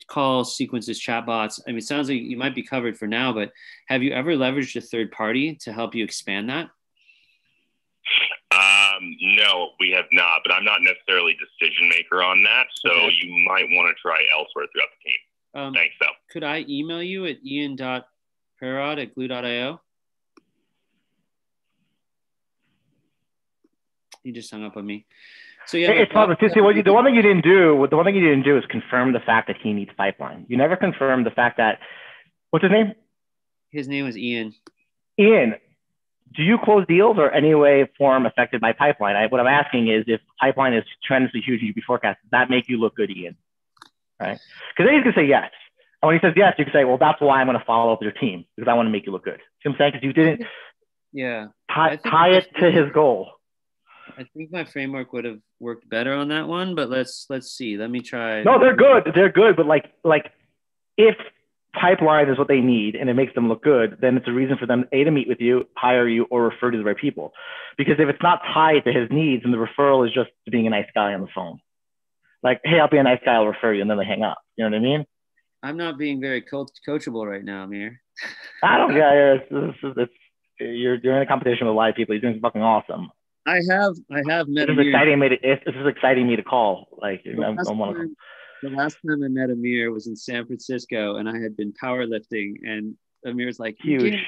Speaker 1: call sequences, chatbots. I mean, it sounds like you might be covered for now, but have you ever leveraged a third party to help you expand that?
Speaker 3: No, we have not, but I'm not necessarily decision maker on that. So you might want to try elsewhere throughout the team. Thanks, though.
Speaker 1: Could I email you at ian.perod@glue.io? He just hung up on me. So yeah,
Speaker 2: it's not. The one thing you didn't do is confirm the fact that he needs pipeline. You never confirmed the fact that, what's his name?
Speaker 1: His name was Ian.
Speaker 2: Ian, do you close deals or any way, form affected by pipeline? What I'm asking is if pipeline is tremendously huge and you be forecast, does that make you look good, Ian? Right? Because then he's going to say yes. And when he says yes, you can say, well, that's why I'm going to follow up with your team because I want to make you look good. See what I'm saying? Because you didn't tie it to his goal.
Speaker 1: I think my framework would have worked better on that one, but let's see. Let me try.
Speaker 2: No, they're good. They're good. But like if pipeline is what they need and it makes them look good, then it's a reason for them to meet with you, hire you, or refer to the right people. Because if it's not tied to his needs and the referral is just being a nice guy on the phone, like, hey, I'll be a nice guy, I'll refer you, and then they hang up. You know what I mean?
Speaker 1: I'm not being very coachable right now, Amir.
Speaker 2: I don't. Yeah, you're in a competition with a lot of people. You're doing fucking awesome.
Speaker 1: I have met
Speaker 2: Amir. This is exciting me to call. Like,
Speaker 1: the last time I met Amir was in San Francisco, and I had been powerlifting, and Amir's like,
Speaker 2: huge.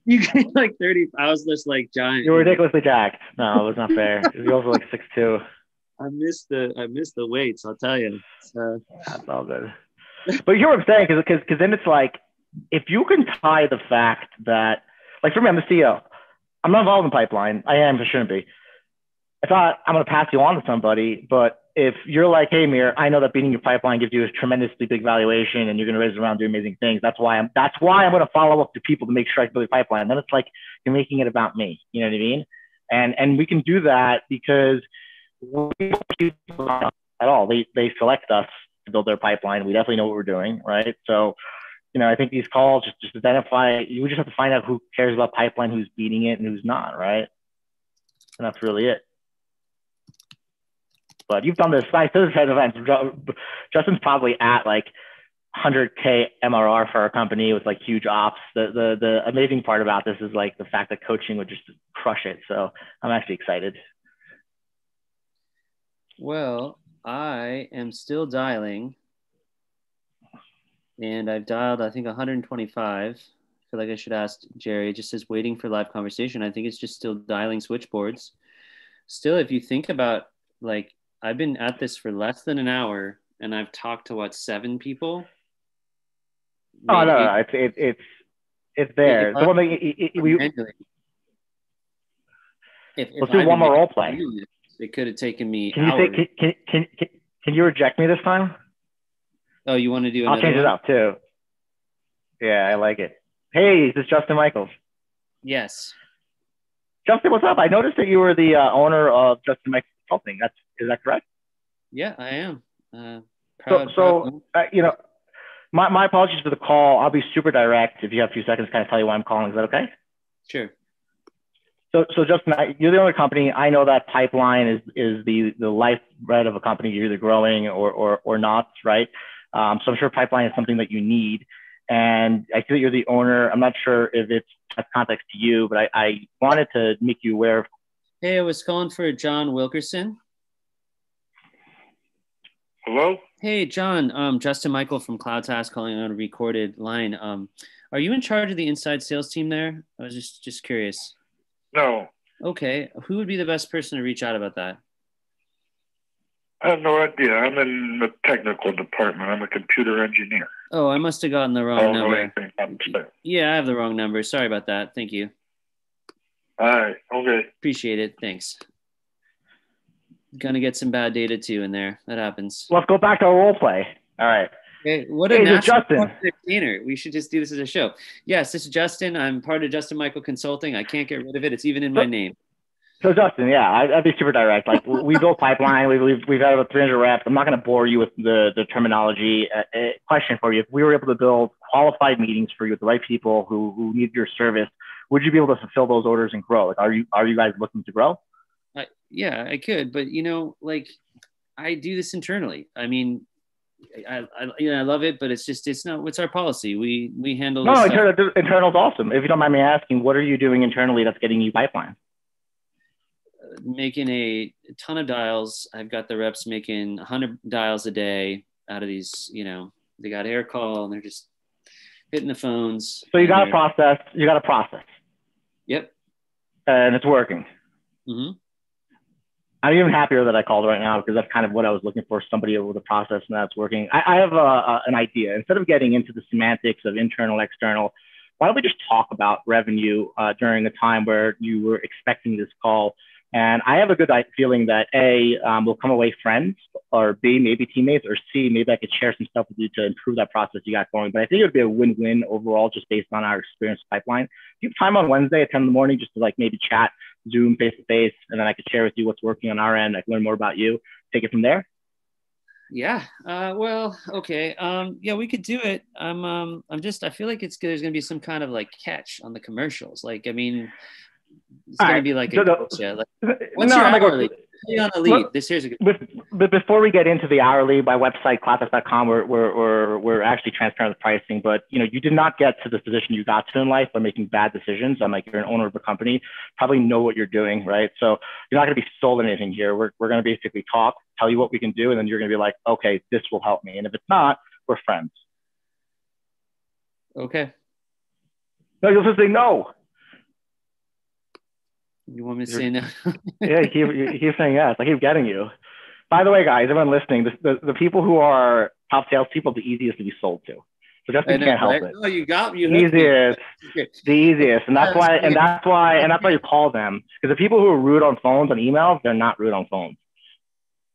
Speaker 1: You gained like 30. I was just like giant.
Speaker 2: You're ridiculously jacked. No, it was not fair. You're also like 6'2".
Speaker 1: I missed the weights. I'll tell you.
Speaker 2: That's all good. But you hear what I'm saying? Because then it's like, if you can tie the fact that, like for me, I'm the CEO. I'm not involved in pipeline. I am, but shouldn't be. I thought I'm going to pass you on to somebody, but if you're like, hey, Mir, I know that beating your pipeline gives you a tremendously big valuation and you're going to raise it around, do amazing things. That's why I'm going to follow up to people to make sure I build a pipeline. Then it's like, you're making it about me. You know what I mean? And we can do that because we don't at all. They select us to build their pipeline. We definitely know what we're doing, right? So, I think these calls just identify, you just have to find out who cares about pipeline, who's beating it and who's not, right? And that's really it. But you've done this events. Justin's probably at like 100K MRR for our company with like huge ops. The amazing part about this is like the fact that coaching would just crush it. So I'm actually excited.
Speaker 1: Well, I am still dialing. And I've dialed, I think, 125. I feel like I should ask Jerry. It just says waiting for live conversation. I think it's just still dialing switchboards. Still, if you think about, like, I've been at this for less than an hour, and I've talked to, 7 people?
Speaker 2: Oh, no, it's there. The one thing let's do one more role play.
Speaker 1: It could have taken me hours.
Speaker 2: Can you reject me this time?
Speaker 1: Oh, you want to do another
Speaker 2: I'll change it up too. Yeah, I like it. Hey, this is Justin Michaels.
Speaker 1: Yes.
Speaker 2: Justin, what's up? I noticed that you were the owner of Justin Michaels Consulting. Is that correct?
Speaker 1: Yeah, I am.
Speaker 2: So My apologies for the call. I'll be super direct. If you have a few seconds, kind of tell you why I'm calling. Is that okay?
Speaker 1: Sure.
Speaker 2: So Justin, you're the owner company. I know that pipeline is the lifeblood of a company. You're either growing or not, right? So I'm sure pipeline is something that you need. And I feel you're the owner. I'm not sure if it's context to you, but I wanted to make you aware of.
Speaker 1: Hey, I was calling for John Wilkerson.
Speaker 8: Hello?
Speaker 1: Hey, John. Justin Michael from CloudTask calling on a recorded line. Are you in charge of the inside sales team there? I was just curious.
Speaker 8: No.
Speaker 1: Okay. Who would be the best person to reach out about that?
Speaker 8: I have no idea. I'm in the technical department. I'm a computer engineer.
Speaker 1: Oh, I must have gotten the wrong
Speaker 8: I don't know
Speaker 1: number.
Speaker 8: anything about sales.
Speaker 1: Yeah, I have the wrong number. Sorry about that. Thank you.
Speaker 8: All right. Okay.
Speaker 1: Appreciate it. Thanks. Gonna get some bad data too in there. That happens.
Speaker 2: Let's go back to our role play. All right.
Speaker 1: Hey, what a
Speaker 2: Justin.
Speaker 1: entertainer. We should just do this as a show. Yes, this is Justin. I'm part of Justin Michael Consulting. I can't get rid of it. It's even in my name.
Speaker 2: So Justin, yeah, I'd be super direct. Like we built pipeline. We've had about 300 reps. I'm not going to bore you with the terminology. Question for you: if we were able to build qualified meetings for you with the right people who need your service, would you be able to fulfill those orders and grow? Like, are you guys looking to grow?
Speaker 1: Yeah, I could, but like I do this internally. I mean, I love it, but it's not. What's our policy? We handle.
Speaker 2: No, internal's awesome. If you don't mind me asking, what are you doing internally that's getting you pipeline?
Speaker 1: Making a ton of dials. I've got the reps making 100 dials a day out of these. They got air call and they're just hitting the phones.
Speaker 2: So you got a process.
Speaker 1: Yep.
Speaker 2: And it's working.
Speaker 1: Mm-hmm.
Speaker 2: I'm even happier that I called right now because that's kind of what I was looking for, somebody with a process and that's working. I have an idea. Instead of getting into the semantics of internal, external, why don't we just talk about revenue during a time where you were expecting this call? And I have a good feeling that A, we'll come away friends, or B, maybe teammates, or C, maybe I could share some stuff with you to improve that process you got going. But I think it would be a win-win overall, just based on our experience pipeline. Do you have time on Wednesday at 10 in the morning just to like maybe chat, Zoom face-to-face, and then I could share with you what's working on our end. I can learn more about you, take it from there?
Speaker 1: Yeah. Well, okay. Yeah, we could do it. I feel like there's going to be some kind of like catch on the commercials. Like, I mean, it's going to be like what's your hourly? On a lead. Here's a good.
Speaker 2: But before we get into the hourly, my website, CloudTask.com, we're actually transparent with pricing. But you did not get to the position you got to in life by making bad decisions. I'm like, you're an owner of a company, probably know what you're doing, right? So you're not going to be sold anything here. We're going to basically talk, tell you what we can do, and then you're going to be like, okay, this will help me. And if it's not, we're friends.
Speaker 1: Okay.
Speaker 2: No, you'll just say no.
Speaker 1: You want me to say no?
Speaker 2: Yeah, he keeps saying yes. I keep getting you. By the way, guys, everyone listening, the people who are top salespeople, the easiest to be sold to. So Justin can't help it.
Speaker 1: No, you got me.
Speaker 2: The easiest, and that's why you call them. Because the people who are rude on phones and emails, they're not rude on phones.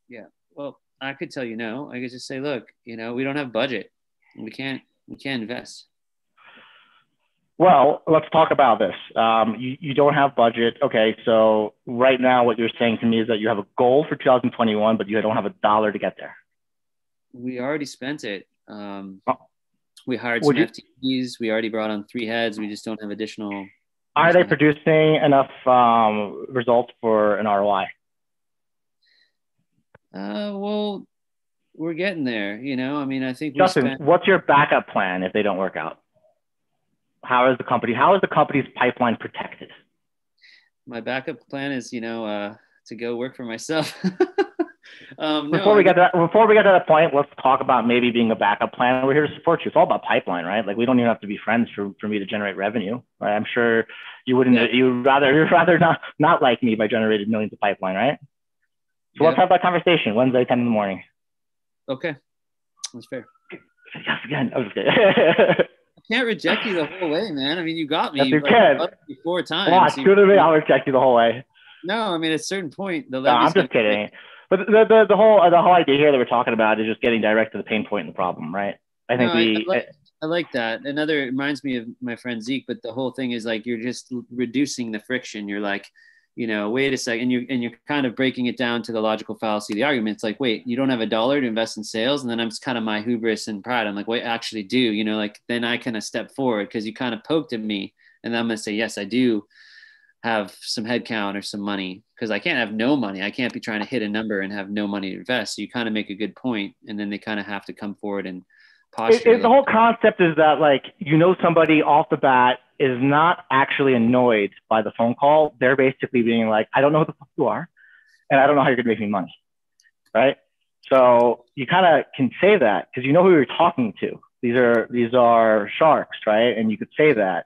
Speaker 1: Yeah. Well, I could tell you no. I could just say, look, we don't have budget. We can't invest.
Speaker 2: Well, let's talk about this. You don't have budget. Okay, so right now what you're saying to me is that you have a goal for 2021, but you don't have a dollar to get there.
Speaker 1: We already spent it. We hired some FTEs. We already brought on 3 heads. We just don't have additional.
Speaker 2: Are they producing enough results for an ROI?
Speaker 1: Well, we're getting there. I think
Speaker 2: Justin, what's your backup plan if they don't work out? How is the company's pipeline protected?
Speaker 1: My backup plan is, to go work for myself.
Speaker 2: Before we get to that point, let's talk about maybe being a backup plan. We're here to support you. It's all about pipeline, right? Like we don't even have to be friends for me to generate revenue, right? I'm sure you wouldn't. Yeah. You'd rather not like me by generating millions of pipeline, right? So let's have that conversation Wednesday, 10 in the morning.
Speaker 1: Okay, that's fair.
Speaker 2: Yes, again. I was just kidding.
Speaker 1: I can't reject you the whole way, man. I mean, you got me.
Speaker 2: Yes, you can.
Speaker 1: 4 times.
Speaker 2: Well, excuse me, I'll reject you the whole way.
Speaker 1: No, I mean, at a certain point,
Speaker 2: no, I'm just kidding. But the whole idea here that we're talking about is just getting direct to the pain point in the problem, right? I think
Speaker 1: I like that. It reminds me of my friend Zeke, but the whole thing is like you're just reducing the friction. You're like, wait a second, and you're kind of breaking it down to the logical fallacy of the argument. It's like, wait, you don't have $1 to invest in sales? And then I'm just kind of my hubris and pride. I'm like, wait, I actually do, like then I kind of step forward because you kind of poked at me, and then I'm going to say, yes, I do have some headcount or some money, because I can't have no money. I can't be trying to hit a number and have no money to invest. So you kind of make a good point, and then they kind of have to come forward and posture.
Speaker 2: The whole concept is that somebody off the bat is not actually annoyed by the phone call. They're basically being like, I don't know who the fuck you are, and I don't know how you're gonna make me money, right? So you kind of can say that because you know who you're talking to. These are sharks, right? And you could say that.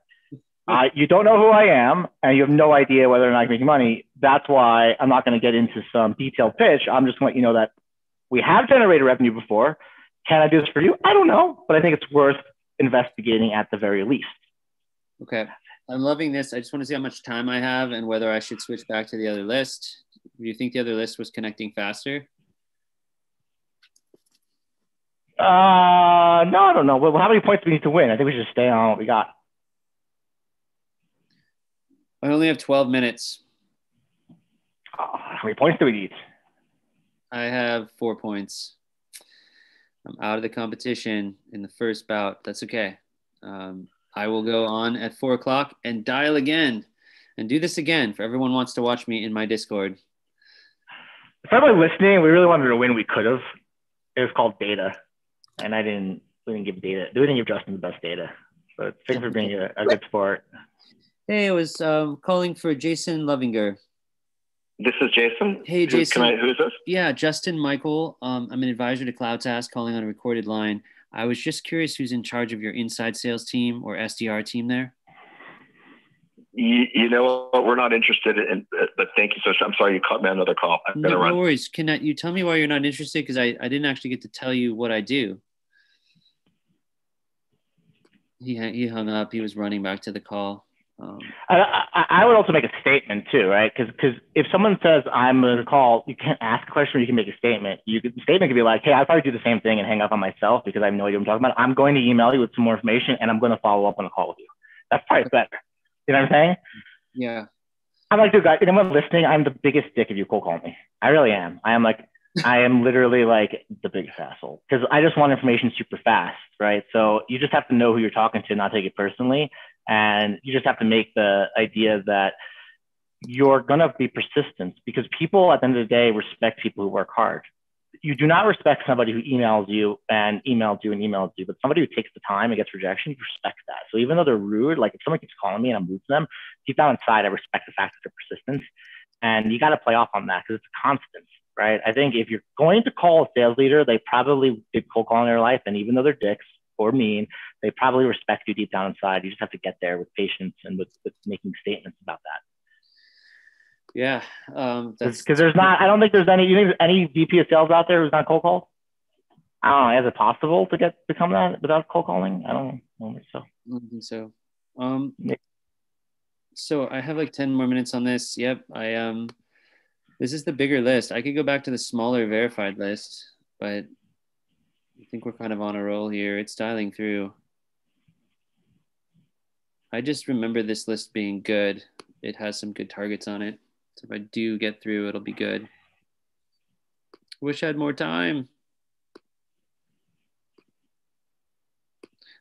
Speaker 2: You don't know who I am, and you have no idea whether or not I can make money. That's why I'm not going to get into some detailed pitch. I'm just going to let you know that we have generated revenue before. Can I do this for you? I don't know, but I think it's worth investigating at the very least.
Speaker 1: Okay. I'm loving this. I just want to see how much time I have and whether I should switch back to the other list. Do you think the other list was connecting faster?
Speaker 2: No, I don't know. Well, how many points do we need to win? I think we should stay on what we got.
Speaker 1: I only have 12 minutes.
Speaker 2: How many points do we need?
Speaker 1: I have 4 points. I'm out of the competition in the first bout. That's okay. I will go on at 4 o'clock and dial again and do this again for everyone who wants to watch me in my Discord.
Speaker 2: If everybody listening, we really wanted to win, we could have. It was called data, and we didn't give data. We didn't give Justin the best data. So thanks for being a good sport.
Speaker 1: Hey, I was calling for Jason Lovinger.
Speaker 6: This is Jason.
Speaker 1: Hey, Jason.
Speaker 6: Who is this?
Speaker 1: Yeah, Justin Michael. I'm an advisor to CloudTask, calling on a recorded line. I was just curious who's in charge of your inside sales team or SDR team there?
Speaker 6: You know what? We're not interested in, but thank you so much. I'm sorry you caught me on another call.
Speaker 1: No worries. Can you tell me why you're not interested? Because I didn't actually get to tell you what I do. He hung up. He was running back to the call.
Speaker 2: I would also make a statement too, right? Because if someone says I'm going to call, you can't ask a question or you can make a statement. The statement could be like, hey, I'd probably do the same thing and hang up on myself because I have no idea what I'm talking about. I'm going to email you with some more information and I'm going to follow up on a call with you. That's probably better. You know what I'm saying?
Speaker 1: Yeah.
Speaker 2: I'm like, dude, guys, if I'm listening, I'm the biggest dick if you cold call me. I really am. I am literally like the biggest asshole because I just want information super fast, right? So you just have to know who you're talking to, not take it personally. And you just have to make the idea that you're going to be persistent because people at the end of the day respect people who work hard. You do not respect somebody who emails you and emails you and emails you, but somebody who takes the time and gets rejection, you respect that. So even though they're rude, like if someone keeps calling me and I'm rude to them, deep down inside, I respect the fact that they're persistent. And you got to play off on that because it's a constant, right? I think if you're going to call a sales leader, they probably did cold call in their life. And even though they're dicks or mean, they probably respect you deep down inside. You just have to get there with patience and with making statements about that.
Speaker 1: Yeah.
Speaker 2: Because there's not, I don't think there's any VP of sales out there who's not cold called. I don't know. Is it possible to become that without cold calling? I don't think so.
Speaker 1: I don't think so. So I have like 10 more minutes on this. Yep. This is the bigger list. I could go back to the smaller verified list, but I think we're kind of on a roll here. It's dialing through. I just remember this list being good. It has some good targets on it. So if I do get through, it'll be good. Wish I had more time.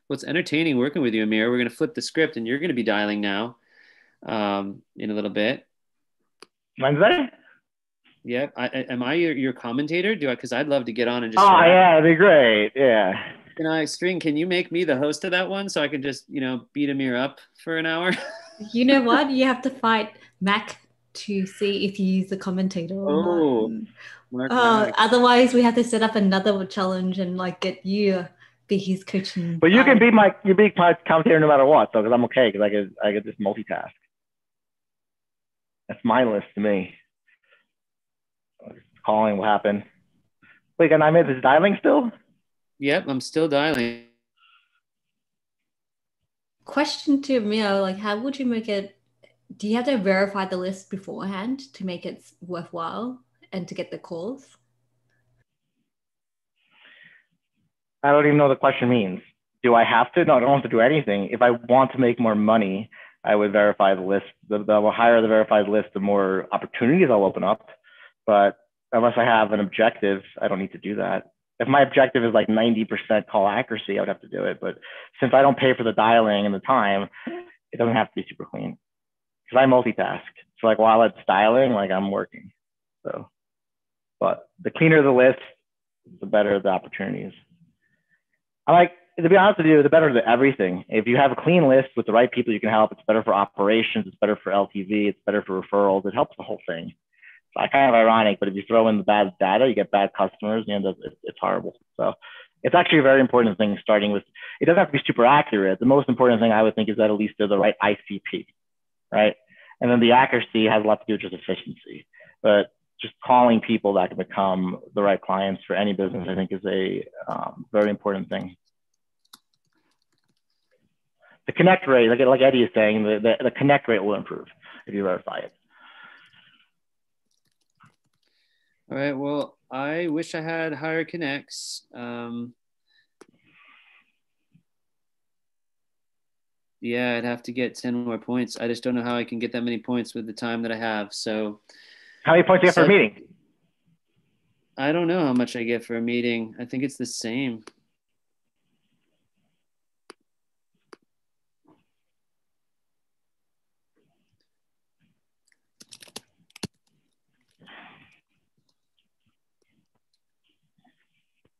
Speaker 1: Well, it's entertaining working with you, Amir. We're going to flip the script and you're going to be dialing now in a little bit.
Speaker 2: Wednesday?
Speaker 1: Yeah. Am I your commentator? Because I'd love to get on and just.
Speaker 2: Oh, yeah, it'd be great. Yeah.
Speaker 1: Can you make me the host of that one so I can just, beat Amir up for an hour?
Speaker 7: You know what? You have to fight Mac to see if you use the commentator or not. Otherwise, we have to set up another challenge and get you be his coaching.
Speaker 2: But you can be my commentator no matter what, though, because I'm okay because I get this multitask. That's mindless to me. Calling will happen. Wait, and I made this dialing still?
Speaker 1: Yep, I'm still dialing.
Speaker 7: Question to Mio, how would you make it? Do you have to verify the list beforehand to make it worthwhile and to get the calls?
Speaker 2: I don't even know what the question means. Do I have to? No, I don't have to do anything. If I want to make more money, I would verify the list. The higher the verified list, the more opportunities I'll open up. But unless I have an objective, I don't need to do that. If my objective is like 90% call accuracy, I would have to do it. But since I don't pay for the dialing and the time, it doesn't have to be super clean because I multitask. So like while it's dialing, like I'm working. So, but the cleaner the list, the better the opportunities. I like, to be honest with you, the better the everything. If you have a clean list with the right people you can help, it's better for operations, it's better for LTV, it's better for referrals, it helps the whole thing. It's kind of ironic, but if you throw in the bad data, you get bad customers, and it's horrible. So it's actually a very important thing, starting with, it doesn't have to be super accurate. The most important thing I would think is that at least they're the right ICP, right? And then the accuracy has a lot to do with just efficiency. But just calling people that can become the right clients for any business, I think is a very important thing. The connect rate, like Eddie is saying, the connect rate will improve if you verify it.
Speaker 1: All right. Well, I wish I had higher connects. Yeah, I'd have to get 10 more points. I just don't know how I can get that many points with the time that I have. So
Speaker 2: how many points do you get for a meeting?
Speaker 1: I don't know how much I get for a meeting. I think it's the same.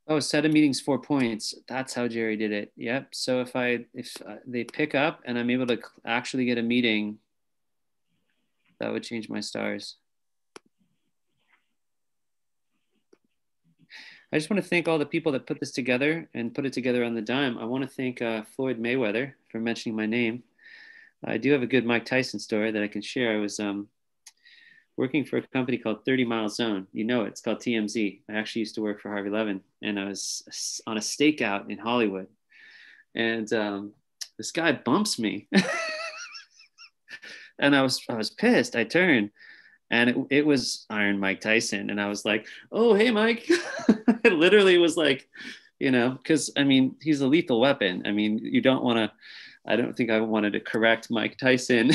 Speaker 1: Oh, set of meetings 4 points. That's how Jerry did it. Yep. So if they pick up and I'm able to actually get a meeting, that would change my stars. I just want to thank all the people that put this together and put it together on the dime. I want to thank Floyd Mayweather for mentioning my name. I do have a good Mike Tyson story that I can share. I was working for a company called 30 Mile Zone. You know it. It's called TMZ. I actually used to work for Harvey Levin, and I was on a stakeout in Hollywood. And this guy bumps me. And I was pissed. I turned, and it was Iron Mike Tyson. And I was like, oh, hey, Mike. It literally was like, because, I mean, he's a lethal weapon. I mean, you don't want to, I don't think I wanted to correct Mike Tyson.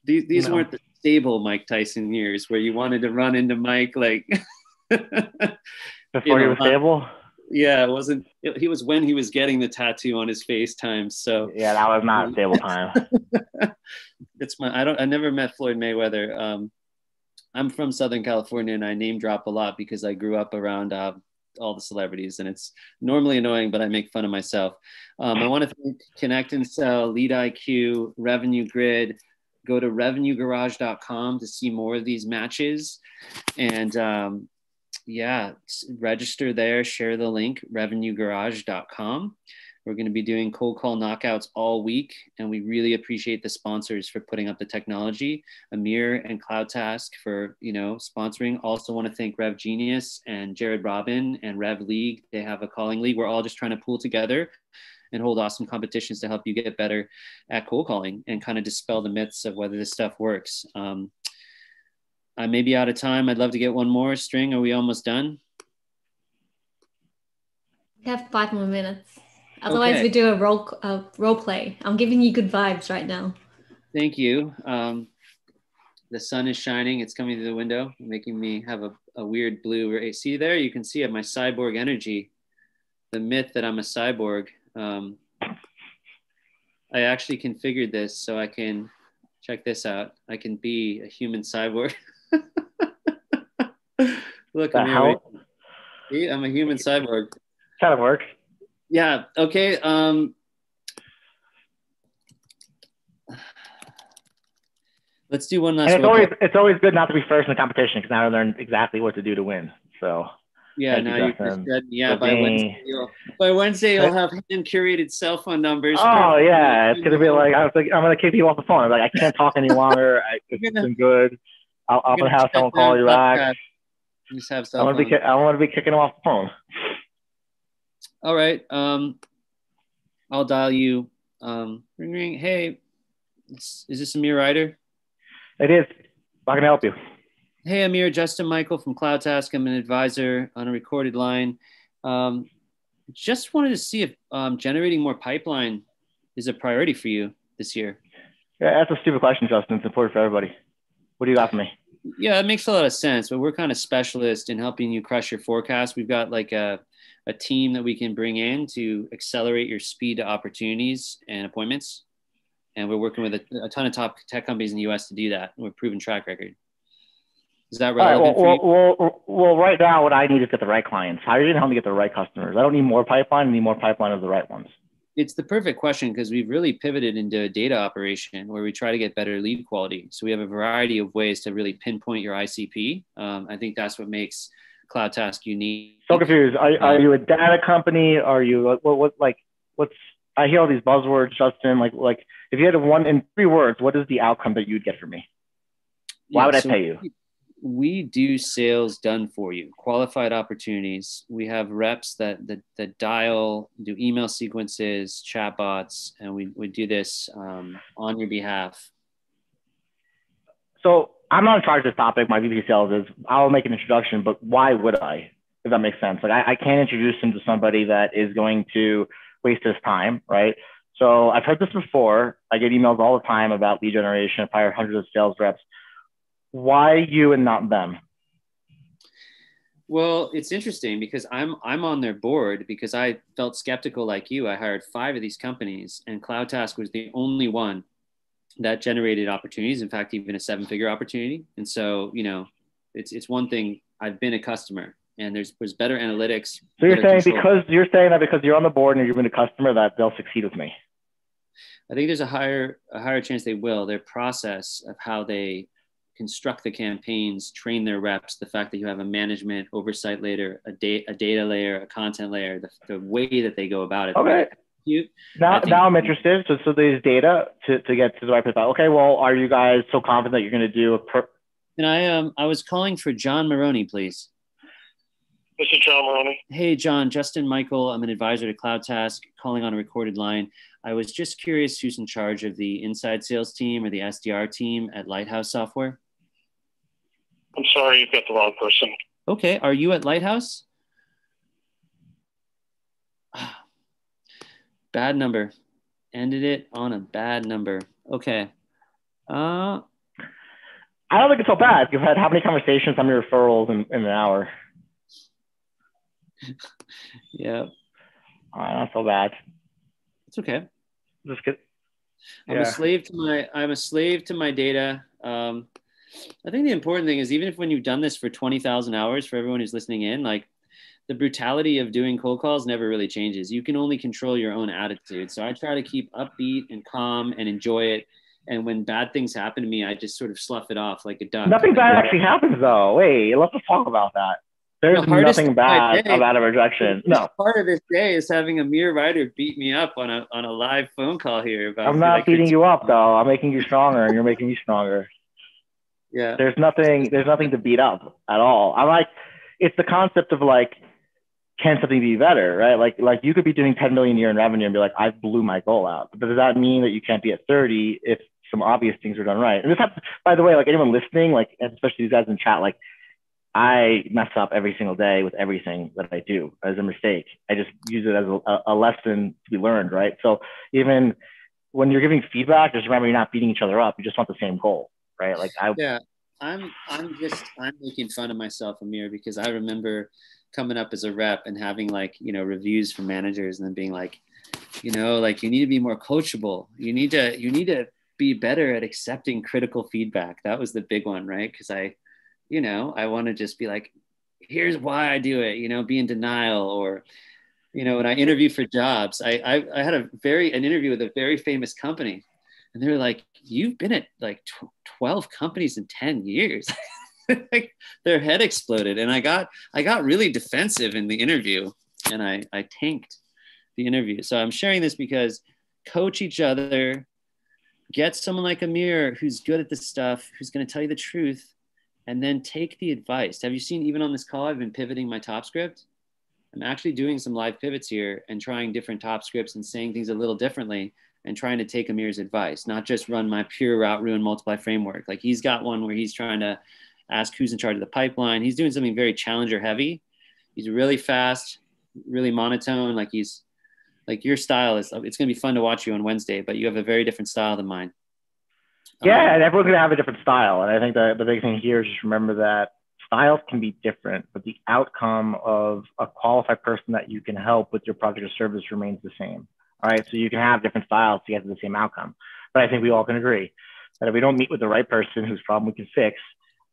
Speaker 1: These weren't the stable Mike Tyson years where you wanted to run into Mike like
Speaker 2: before he was stable.
Speaker 1: Yeah, it wasn't. He was when he was getting the tattoo on his face time. So
Speaker 2: yeah, that was not a stable time.
Speaker 1: I never met Floyd Mayweather. I'm from Southern California, and I name drop a lot because I grew up around all the celebrities, and it's normally annoying, but I make fun of myself. I want to thank Connect and Sell, Lead IQ, Revenue Grid. Go to revenuegarage.com to see more of these matches. And register there, share the link, revenuegarage.com. We're going to be doing cold call knockouts all week. And we really appreciate the sponsors for putting up the technology, Amir and CloudTask for, sponsoring. Also want to thank Rev Genius and Jared Robin and Rev League. They have a calling league. We're all just trying to pull together and hold awesome competitions to help you get better at cold calling and kind of dispel the myths of whether this stuff works. I may be out of time. I'd love to get one more. String, are we almost done?
Speaker 7: We have 5 more minutes. Otherwise, we do a role play. I'm giving you good vibes right now.
Speaker 1: Thank you. The sun is shining. It's coming through the window, making me have a weird blue. See there? You can see my cyborg energy. The myth that I'm a cyborg. I actually configured this so I can check this out. I can be a human cyborg. Look, I'm here. See, I'm a human cyborg.
Speaker 2: Kind of works.
Speaker 1: Yeah. Okay. Let's do one last.
Speaker 2: And it's always good not to be first in the competition because now I learn exactly what to do to win. So.
Speaker 1: Yeah, now you just said, by Wednesday you'll have hand-curated cell phone numbers.
Speaker 2: Oh yeah, it's gonna be like I'm gonna kick you off the phone. I'm like, I can't talk any longer. It's been good. I'm gonna have someone call you back.
Speaker 1: Just have
Speaker 2: I want to be kicking them off the phone.
Speaker 1: All right. I'll dial you. Ring ring. Hey, is this Amir Ryder?
Speaker 2: It is. How can I help you?
Speaker 1: Hey, Amir, Justin Michael from CloudTask. I'm an advisor on a recorded line. Just wanted to see if generating more pipeline is a priority for you. this year?
Speaker 2: Yeah, that's a stupid question, Justin. It's important for everybody. What do you got for me?
Speaker 1: Yeah, it makes a lot of sense, but we're kind of specialists in helping you crush your forecast. We've got like a team that we can bring in to accelerate your speed to opportunities and appointments. And we're working with a ton of top tech companies in the US to do that. We're proven track record. Is that relevant for you?
Speaker 2: Well, right now, what I need is get the right clients. How are you going to help me get the right customers? I don't need more pipeline. I need more pipeline of the right ones.
Speaker 1: It's the perfect question because we've really pivoted into a data operation where we try to get better lead quality. So we have a variety of ways to really pinpoint your ICP. I think that's what makes CloudTask unique.
Speaker 2: So confused. Are you a data company? Are you what's? I hear all these buzzwords, Justin. Like if you had one in 3 words, what is the outcome that you'd get from me? Why would I pay you?
Speaker 1: We do sales done for you, qualified opportunities. We have reps that dial, do email sequences, chatbots, and we do this on your behalf.
Speaker 2: So I'm not in charge of this topic. My VP sales is, I'll make an introduction, but why would I, if that makes sense? Like I can't introduce him to somebody that is going to waste his time, right? So I've heard this before. I get emails all the time about lead generation. I've hired hundreds of sales reps. Why you and not them?
Speaker 1: Well, it's interesting because I'm on their board because I felt skeptical like you. I hired 5 of these companies and CloudTask was the only one that generated opportunities. In fact, even a 7-figure opportunity. And so, you know, it's one thing. I've been a customer and there's better analytics.
Speaker 2: So you're saying because you're on the board and you've been a customer that they'll succeed with me?
Speaker 1: I think there's a higher chance they will. Their process of how they construct the campaigns, train their reps, the fact that you have a management oversight layer, a data layer, a content layer, the way that they go about it.
Speaker 2: Okay. Now I'm interested. So there's data to get to the right place. Okay, well, are you guys so confident that you're going to do
Speaker 1: And I was calling for John Maroney, please.
Speaker 4: This is John Maroney.
Speaker 1: Hey, John, Justin Michael. I'm an advisor to CloudTask, calling on a recorded line. I was just curious who's in charge of the inside sales team or the SDR team at Lighthouse Software.
Speaker 4: I'm sorry, you've got the wrong person.
Speaker 1: Okay, are you at Lighthouse? Bad number. Ended it on a bad number. Okay.
Speaker 2: I don't think it's so bad. You've had how many conversations, how many referrals in an hour?
Speaker 1: Yeah.
Speaker 2: Not so bad.
Speaker 1: It's okay.
Speaker 2: Just good.
Speaker 1: I'm a slave to my data. I think the important thing is even if when you've done this for 20,000 hours, for everyone who's listening in, like the brutality of doing cold calls never really changes. You can only control your own attitude. So I try to keep upbeat and calm and enjoy it. And when bad things happen to me, I just sort of slough it off like a duck.
Speaker 2: Nothing bad actually happens though. Wait, let's talk about that. There's nothing bad about a rejection. No.
Speaker 1: Part of this day is having Amir Ryder beat me up on a live phone call here.
Speaker 2: I'm not beating you up though. I'm making you stronger and you're making me stronger.
Speaker 1: Yeah.
Speaker 2: There's nothing to beat up at all. I'm like, it's the concept of like, can something be better, right? Like you could be doing 10 million a year in revenue and be like, I blew my goal out. But does that mean that you can't be at 30 if some obvious things are done right? And this happens, by the way, like anyone listening, like especially these guys in chat, like I mess up every single day with everything that I do as a mistake. I just use it as a lesson to be learned, right? So even when you're giving feedback, just remember you're not beating each other up. You just want the same goal. Right. Like
Speaker 1: I'm making fun of myself, Amir, because I remember coming up as a rep and having like, you know, reviews from managers and then being like, you know, like you need to be more coachable. You need to be better at accepting critical feedback. That was the big one, right? Because I want to just be like, here's why I do it, you know, be in denial. Or, you know, when I interview for jobs, I had an interview with a very famous company. And they were like, you've been at like 12 companies in 10 years. Like their head exploded. And I got really defensive in the interview and I tanked the interview. So I'm sharing this because coach each other, get someone like Amir who's good at this stuff, who's going to tell you the truth, and then take the advice. Have you seen, even on this call, I've been pivoting my top script. I'm actually doing some live pivots here and trying different top scripts and saying things a little differently and trying to take Amir's advice, not just run my pure route, ruin, multiply framework. Like he's got one where he's trying to ask who's in charge of the pipeline. He's doing something very challenger heavy. He's really fast, really monotone. Like he's like your style is, it's going to be fun to watch you on Wednesday, but you have a very different style than mine.
Speaker 2: Yeah, and everyone's going to have a different style. And I think that the big thing here is just remember that styles can be different, but the outcome of a qualified person that you can help with your project or service remains the same. All right, so you can have different styles to get to the same outcome. But I think we all can agree that if we don't meet with the right person whose problem we can fix,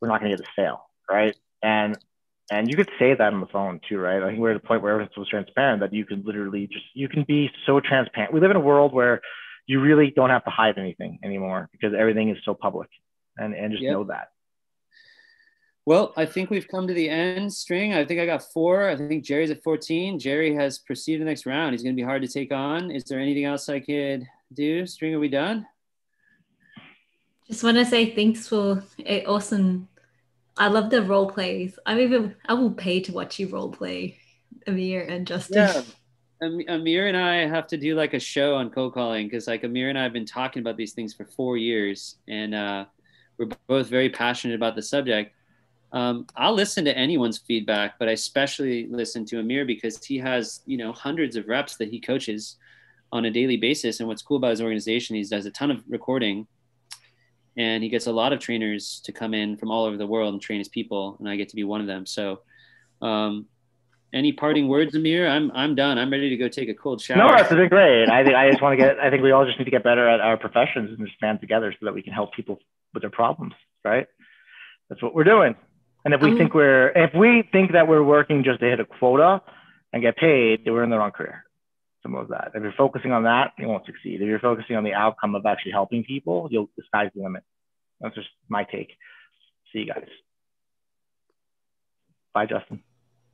Speaker 2: we're not going to get the sale, right? And you could say that on the phone too, right? I think we're at the point where everyone's so transparent that you can literally you can be so transparent. We live in a world where you really don't have to hide anything anymore because everything is so public, and just know that.
Speaker 1: Well, I think we've come to the end, String. I think I got 4. I think Jerry's at 14. Jerry has proceeded to the next round. He's going to be hard to take on. Is there anything else I could do? String, are we done?
Speaker 7: Just want to say thanks for an awesome. I love the role plays. I will pay to watch you role play, Amir and Justin.
Speaker 1: Yeah. Amir and I have to do like a show on cold calling because like Amir and I have been talking about these things for 4 years, and we're both very passionate about the subject. I'll listen to anyone's feedback, but I especially listen to Amir because he has, hundreds of reps that he coaches on a daily basis. And what's cool about his organization, he does a ton of recording, and he gets a lot of trainers to come in from all over the world and train his people, and I get to be one of them. So, any parting words, Amir? I'm done. I'm ready to go take a cold shower.
Speaker 2: No, that's been great. I think we all just need to get better at our professions and just stand together so that we can help people with their problems, right? That's what we're doing. And if we think that we're working just to hit a quota and get paid, then we're in the wrong career. Simple as that. If you're focusing on that, you won't succeed. If you're focusing on the outcome of actually helping people, the sky's the limit. That's just my take. See you guys. Bye, Justin.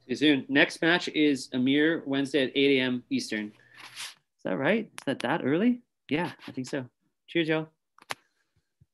Speaker 1: See you soon. Next match is Amir Wednesday at 8 a.m. Eastern. Is that right? Is that early? Yeah, I think so. Cheers, y'all.